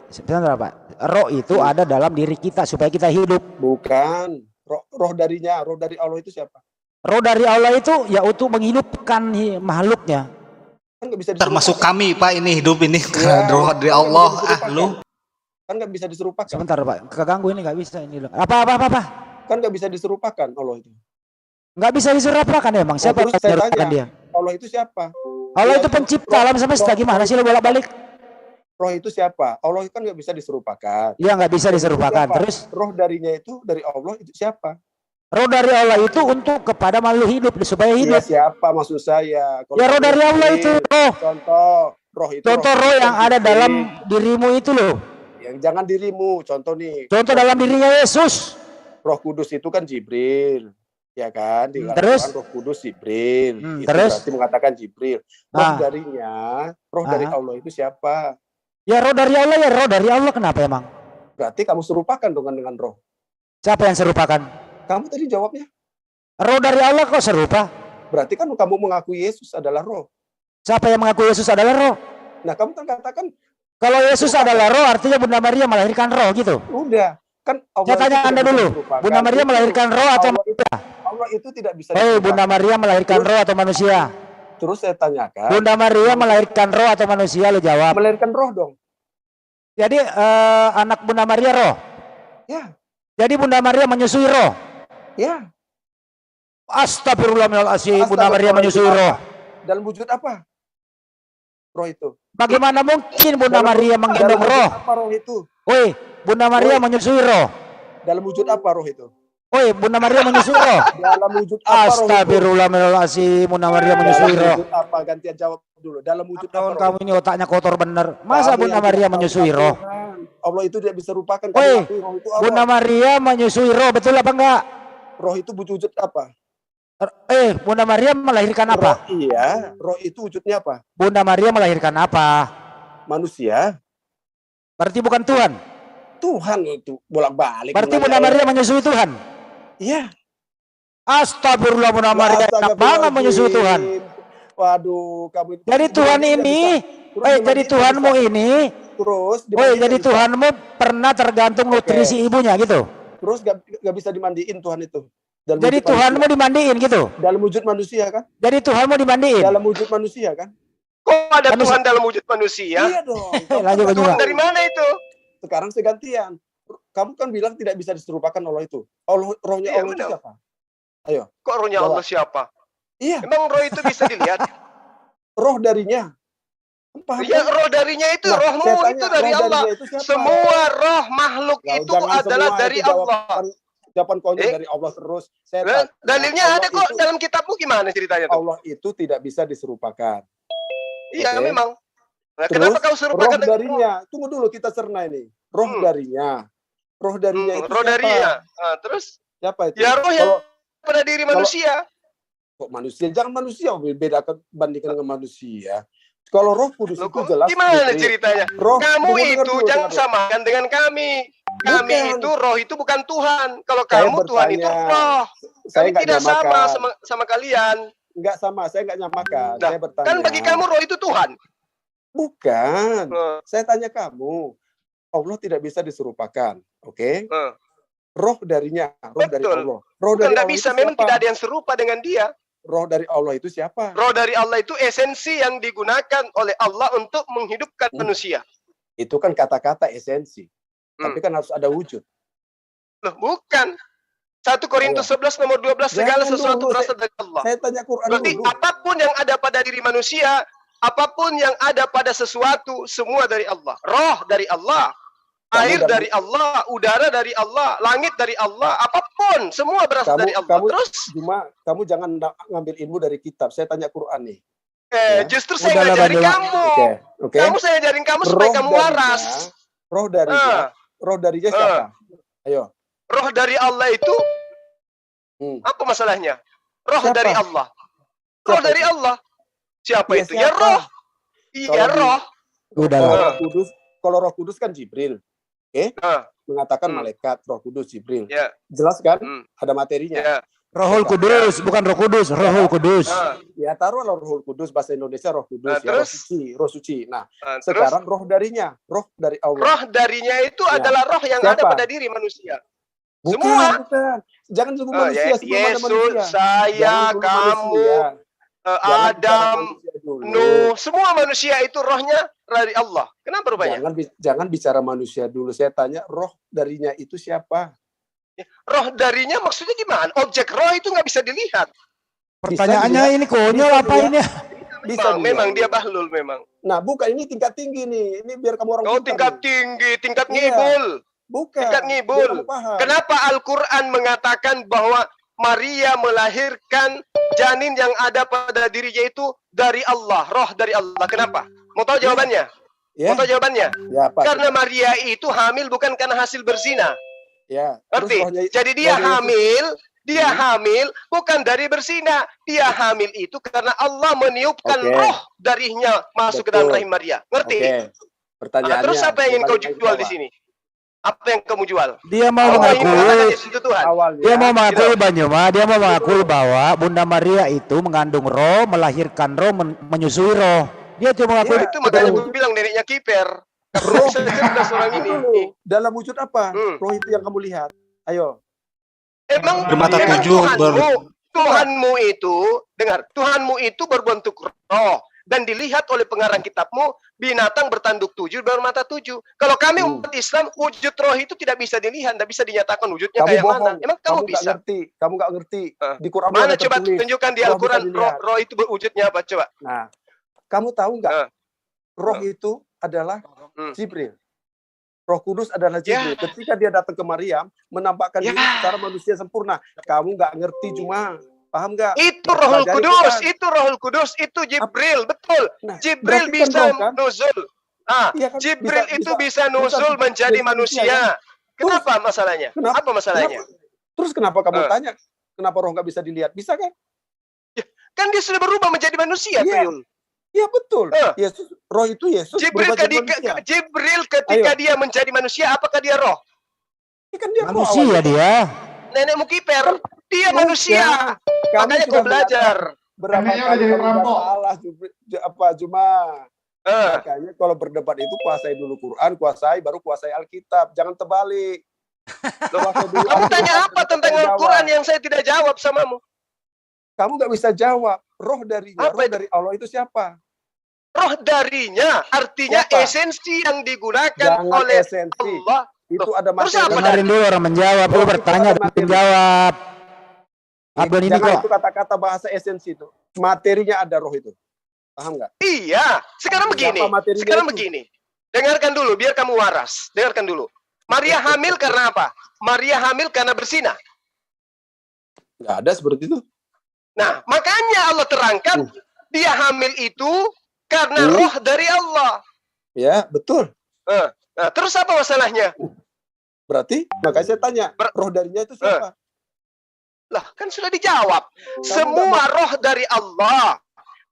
sebentar Pak. Roh itu ada dalam diri kita supaya kita hidup. Bukan. Roh darinya, roh dari Allah itu siapa? Roh dari Allah itu ya untuk menghidupkan makhluknya. Kan nggak bisa diserupakan. Termasuk kami, Pak, ini hidup ini Ya, karena roh dari kan nggak Allah. bisa Ah, diserupakan. lu. Kan nggak bisa diserupakan. Sebentar Pak, keganggu ini nggak bisa ini loh. Apa? Kan nggak bisa diserupakan Allah itu. Nggak bisa diserupakan emang. Siapa terus yang saya menyerupakan tanya. dia? Allah itu siapa? Allah Ya, itu pencipta alam semesta. roh- Gimana sih lo bolak-balik? Roh itu siapa? Allah kan nggak bisa diserupakan. Ya nggak bisa Roh itu diserupakan. siapa? Terus Roh darinya itu dari Allah itu siapa? roh dari Allah itu untuk kepada makhluk hidup supaya Iya hidup. siapa maksud saya? Kalau Ya roh dari Allah ini, itu roh. Roh itu. Contoh roh yang ada dalam dirimu itu loh. Yang jangan dirimu. Contoh nih. Contoh dalam dirinya Yesus. Roh Kudus itu kan Jibril, ya kan? Di Terus? Al-Quran Roh Kudus Jibril, itu Terus? berarti mengatakan Jibril. Roh Ah. darinya, roh dari Ah. Allah itu siapa? Ya roh dari Allah, ya roh dari Allah. Kenapa emang? Berarti kamu serupakan dengan roh. Siapa yang serupakan? Kamu tadi jawabnya. Roh dari Allah kok serupa? Berarti kan kamu mengakui Yesus adalah roh. Siapa yang mengaku Yesus adalah roh? Nah, kamu kan katakan Kalau Yesus adalah roh, artinya Bunda Maria melahirkan roh gitu. udah. Kan Allah Saya tanya itu Anda tidak bisa dulu, diserupakan. Bunda Maria Itu, melahirkan roh atau Allah itu, manusia? Allah itu tidak bisa Hei, Bunda diserupakan. Maria melahirkan roh atau manusia? Terus saya tanyakan, Bunda Maria melahirkan roh atau manusia? Lo jawab. melahirkan roh dong. Jadi anak Bunda Maria roh. Ya, Jadi Bunda Maria menyusui roh. ya. Astagfirullahaladzim, Bunda Maria menyusui roh. Dalam wujud apa? Roh itu. Bagaimana mungkin Bunda Maria dalam menggendong wujud roh? apa roh itu? Woi, Bunda Maria Woi. menyusui roh. Dalam wujud apa roh itu? Woi, Bunda Maria menyusui roh. Dalam wujud apa roh itu? Astagfirullahaladzim, Bunda Maria menyusui Dalam roh. wujud apa? Gantian jawab dulu. Dalam wujud apa Tahun roh kamu itu? ini otaknya kotor bener. Masa Kamu Bunda yang Maria tidak tahu menyusui roh? Tuhan. Allah itu tidak bisa lupakan. Woi, Kamu akui roh itu Bunda Allah. Maria menyusui roh, betul apa enggak? Roh itu wujud apa? Bunda Maria melahirkan apa? Roh, iya. Roh itu wujudnya apa? Bunda Maria melahirkan apa? Manusia. Berarti bukan Tuhan. Tuhan itu bolak-balik. Berarti menanya. Bunda Maria menyusui Tuhan. Iya. Astagfirullah, Bunda Maria enak banget menyusui Tuhan. Waduh, kamu itu. Jadi Tuhan ini, jadi Tuhanmu ini, Terus. jadi Tuhanmu pernah tergantung nutrisi ibunya gitu. Terus gak bisa dimandiin Tuhan itu. Dalam Jadi wujud Tuhanmu manusia. dimandiin gitu. Dalam wujud manusia kan? Jadi Tuhanmu dimandiin. Dalam wujud manusia kan? Kok ada Manusia. Tuhan dalam wujud manusia? Iya dong. Lanjut, Kamu Juga. Tuhan dari mana itu? Sekarang segantian. Kamu kan bilang tidak bisa diserupakan Allah itu. Allah, rohnya Iya, Allah itu benar. siapa? Ayo. Kok rohnya Jawab. Allah siapa? Iya, Emang roh itu bisa dilihat? roh darinya. Paham Ya, kan? roh darinya itu, Nah, rohmu saya tanya, itu dari roh Allah. darinya itu siapa? Semua roh makhluk Ya, itu jangan adalah semua dari itu Allah. Jawaban konyol Eh? dari Allah terus. Saya Lah, tanya, dalilnya Allah ada kok itu- dalam kitabmu, gimana ceritanya tuh? Allah itu tidak bisa diserupakan. Iya, Oke. memang. Nah, Terus, kenapa kau roh serupakan dengan darinya. Tunggu dulu kita cerna ini. Roh Hmm. darinya. Roh darinya itu roh siapa? darinya? Nah, terus Siapa itu? ya roh yang Kalau pada diri manusia. kok manusia, jangan manusia bedakan bandingkan dengan manusia. Kalau Roh Kudus Loh, itu kok jelas. gimana Jibril. ceritanya? Roh, Kamu tunggu, dengar itu dulu, jangan dengar dulu. samakan dengan kami. Kami Bukan. itu roh itu bukan Tuhan. Kalau Saya kamu Tuhan itu bertanya. roh. Saya Kami nggak tidak nyamakan. sama kalian. Nggak sama, saya nggak nyamakan. Nah, Saya bertanya. kan bagi kamu roh itu Tuhan. Bukan. Eh, Saya tanya kamu. Allah tidak bisa diserupakan. Oke? eh. Roh darinya. Roh dari Betul. Allah. Roh Bukan dari tidak Allah bisa, itu memang siapa? tidak ada yang serupa dengan dia. Roh dari Allah itu siapa? Roh dari Allah itu esensi yang digunakan oleh Allah untuk menghidupkan manusia. Itu kan kata-kata esensi. Tapi kan harus ada wujud. Loh, bukan. 1 Korintus 11 nomor 12, segala Jangan sesuatu dulu, berasal dari Allah. Saya tanya Quran Berarti dulu. apapun yang ada pada diri manusia, apapun yang ada pada sesuatu, semua dari Allah. Roh dari Allah, air dari Allah, udara dari Allah, langit dari Allah, apapun, semua berasal dari Allah. Terus, kamu jangan ngambil ilmu dari kitab. Saya tanya Quran nih. justru saya ngajarin kamu. Oke. Kamu saya ajarin kamu supaya kamu waras. Roh darinya siapa? Ayo. Roh dari Allah itu apa masalahnya? Roh Siapa? dari Allah. Roh dari Allah. Siapa Ya, itu? Ya siapa? roh. Iya roh. Kalau Roh Kudus kan Jibril. Oke? Mengatakan malaikat, Roh Kudus, Jibril. Ya. Jelas kan? Ada materinya. Ya. Rohul Kudus, bukan Roh Kudus, Rohul Kudus. Ya, taruhlah Rohul Kudus, bahasa Indonesia Roh Kudus, ya, terus? Roh suci. Nah, Terus? sekarang roh darinya, roh dari Allah. Roh darinya itu adalah roh yang Siapa? ada pada diri manusia. Bukan, semua. bukan. Jangan sebut manusia, sebelum ada Yesus, manusia. saya, Jangan sebut kamu, manusia. Jangan bicara Adam, manusia dulu. Nuh, semua manusia itu rohnya dari Allah. Kenapa rupanya? Jangan bicara manusia dulu. Saya tanya roh darinya itu siapa? Roh darinya maksudnya gimana? Objek roh itu nggak bisa dilihat. Pertanyaannya ini konyol apa ini? Memang dia bahlul memang. Nah, bukan, ini tingkat tinggi nih. Ini biar kamu orang Oh, pintar tingkat nih. tinggi, tingkat Iya. ngibul. Bukan. Tingkat Biar ngibul. kamu paham. Kenapa Al-Quran mengatakan bahwa Maria melahirkan janin yang ada pada dirinya itu dari Allah, roh dari Allah. Kenapa? Mau tahu jawabannya? Ya. Mau tahu jawabannya? Ya, Pak. Karena Maria itu hamil bukan karena hasil berzina. Ya. Ngerti? Jadi dia hamil bukan dari berzina. Dia hamil itu karena Allah meniupkan roh darinya masuk ke dalam rahim Maria. Ngerti? Pertanyaannya. Terus apa yang ingin kau jual di sini? Apa yang kamu jual? Dia mau mengakui, dia mau mengakui Banyuma, dia mau mengakui bahwa Bunda Maria itu mengandung roh, melahirkan roh, menyusui roh. Dia cuma mengakui itu makanya gue bilang neneknya kiper. Roh cerdas orang ini. Dalam wujud apa? Roh itu yang kamu lihat. Ayo. Emang Bermata tujuh, Tuhanmu itu, dengar, Tuhanmu itu berbentuk roh dan dilihat oleh pengarang kitabmu, binatang bertanduk 7 bermata 7. Kalau kami umat Islam, wujud roh itu tidak bisa dilihat, tidak bisa dinyatakan wujudnya Kamu kayak bohong. mana. Emang kamu bisa? Kamu nggak ngerti. Di Quran Mana ada coba tertulis, tunjukkan di roh Al-Quran bisa dilihat. roh itu berwujudnya apa coba? Nah, kamu tahu nggak? Roh itu adalah Jibril. Roh Kudus adalah Jibril. Ketika dia datang ke Maryam, menampakkan diri secara manusia sempurna. Kamu nggak ngerti cuma, paham nggak? Itu Rohul Kudus, itu Rohul Kudus, itu Jibril, betul. Nah, Jibril berarti kan bisa roh, kan? nuzul. Iya kan? Jibril itu bisa nuzul menjadi manusia. Kenapa masalahnya? Apa masalahnya? Terus kenapa kamu tanya? Kenapa roh nggak bisa dilihat? Bisa kan? Kan dia sudah berubah menjadi manusia, Tuyul. Iya betul. Yesus, roh itu Yesus Jibril berubah jadi manusia. Jibril ketika dia menjadi manusia, apakah dia roh? Ya kan dia roh manusia awalnya. dia. Nenekmu kiper, dia manusia. Kami Makanya sudah kau belajar. Berapa kali kamu salah cuma makanya kalau berdebat itu kuasai dulu Quran, kuasai baru kuasai Alkitab, jangan terbalik. Kamu tanya apa tentang Al-Quran yang saya tidak jawab samamu? Kamu nggak bisa jawab. Roh darinya, roh dari Allah itu siapa? Roh darinya, artinya Siapa? esensi yang digunakan oleh Allah. Itu ada materi. Dengarin dulu orang menjawab, lu bertanya dan menjawab. Abdul ini Jangan kok. itu kata-kata bahasa esensi itu. Materinya ada roh itu. Paham nggak? Iya, sekarang begini. Sekarang begini. Dengarkan dulu, biar kamu waras. Dengarkan dulu. Maria hamil karena apa? Maria hamil karena berzina. Nggak ada seperti itu. Nah, makanya Allah terangkan dia hamil itu karena roh dari Allah. Ya, betul. Nah, terus apa masalahnya? Berarti, makanya saya tanya, roh darinya itu siapa? Lah, kan sudah dijawab. Semua roh dari Allah.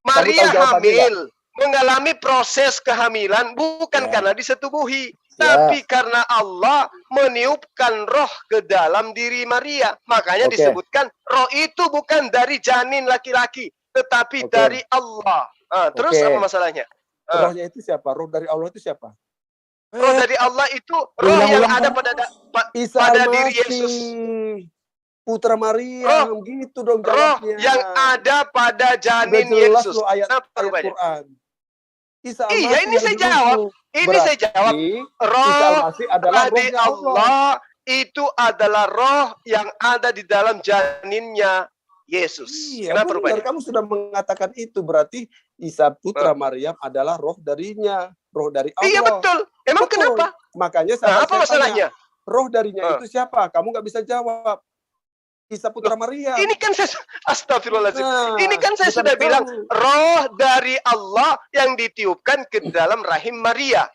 Maria hamil, mengalami proses kehamilan bukan karena disetubuhi, tapi karena Allah meniupkan roh ke dalam diri Maria. Makanya disebutkan roh itu bukan dari janin laki-laki, tetapi dari Allah. Terus apa masalahnya? Rohnya itu siapa? Roh dari Allah itu siapa? Roh dari Allah itu roh yang ada pada diri Yesus. Putra Maria, gitu dong Roh jawabnya. yang ada pada janin Udah jelas Yesus. loh ayat Kenapa rupanya? Quran. Isa Iya, Al-Masih ini yang saya didukung. jawab. Ini saya jawab. Isa Roh Al-Masih adalah dari rohnya Allah. Allah itu adalah roh yang ada di dalam janinnya Yesus. Iya, Kenapa benar. rupanya? Kamu sudah mengatakan itu, berarti Isa Putra Maryam adalah roh darinya, roh dari Allah. Iya betul. Emang Betul. kenapa? Makanya Nah, apa saya masalahnya? tanya, roh darinya itu siapa? Kamu nggak bisa jawab. Isa Putra Maryam. Ini kan saya astagfirullahaladzim. Nah, Ini kan saya bukan sudah kamu. bilang roh dari Allah yang ditiupkan ke dalam rahim Maria.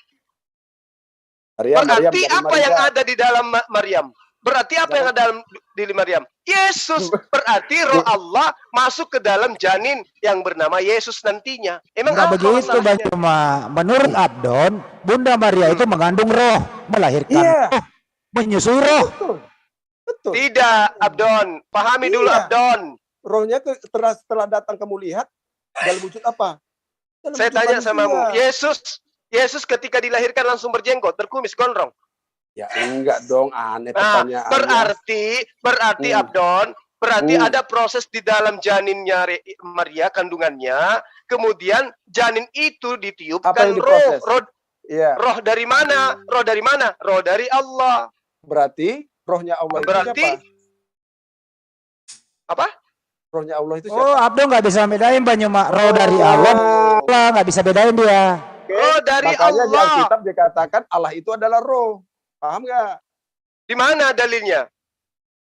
Berarti apa yang ada di dalam Maryam? Berarti apa yang ada dalam diri Maryam? Yesus. Berarti roh Allah masuk ke dalam janin yang bernama Yesus nantinya. Emang Nggak apa begitu Bang masalahnya? Cuma. Menurut Abdon, Bunda Maria itu mengandung roh, melahirkan Iya. roh, menyusui roh. Betul. Betul. Tidak, Abdon. Pahami dulu, Iya. Abdon. Rohnya setelah datang kamu lihat dalam wujud apa? Dalam Saya wujud tanya manusia. samamu, Yesus ketika dilahirkan langsung berjenggot, berkumis, gondrong. Ya enggak dong, aneh Nah, pertanyaannya. berarti Abdon, berarti Hmm. ada proses di dalam janinnya Maria, kandungannya, kemudian janin itu Apa ditiupkan yang roh. diproses? Roh Iya. dari mana? Roh dari mana? Roh dari Allah. Berarti rohnya Allah Berarti itu siapa? apa? Rohnya Allah itu Oh, siapa? Abdon nggak bisa bedain Bang Cuma. Roh dari Allah, nggak bisa bedain dia. Roh dari Makanya di Allah. Alkitab dikatakan Allah itu adalah roh. Paham nggak? Di mana dalilnya?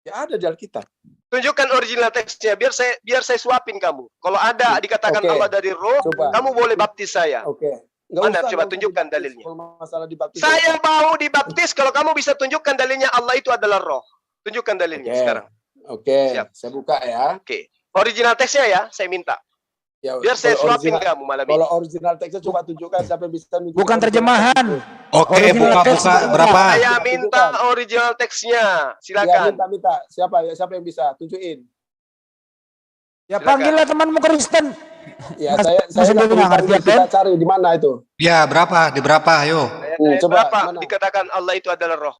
Ya ada di Alkitab. Tunjukkan original teksnya biar saya suapin kamu. Kalau ada dikatakan Oke. Allah dari roh, Coba. kamu boleh baptis saya. Oke. Nggak Mana? usah, Coba nggak tunjukkan usah dalilnya. Kalau masalah dibaptis. Saya mau dibaptis kalau kamu bisa tunjukkan dalilnya Allah itu adalah roh. Tunjukkan dalilnya Oke. sekarang. Oke. Siap. Saya buka ya. Oke. Original teksnya ya, saya minta. Ya, Biar saya kalau suapin original- kamu malam ini. Kalau original teksnya coba tunjukkan siapa yang bisa tunjukkan Bukan original terjemahan. teks itu. Oke, Original buka teks berapa? Saya minta original teksnya. Ya, Silakan. minta. Siapa yang bisa tunjukin? Ya Silakan. panggillah temanmu Kristen. Ya, Mas- saya Mas sendiri nggak ngerti, kita Abdon? cari di mana itu. Ya, berapa? Di berapa? Ayo. Saya coba, berapa mana? dikatakan Allah itu adalah roh?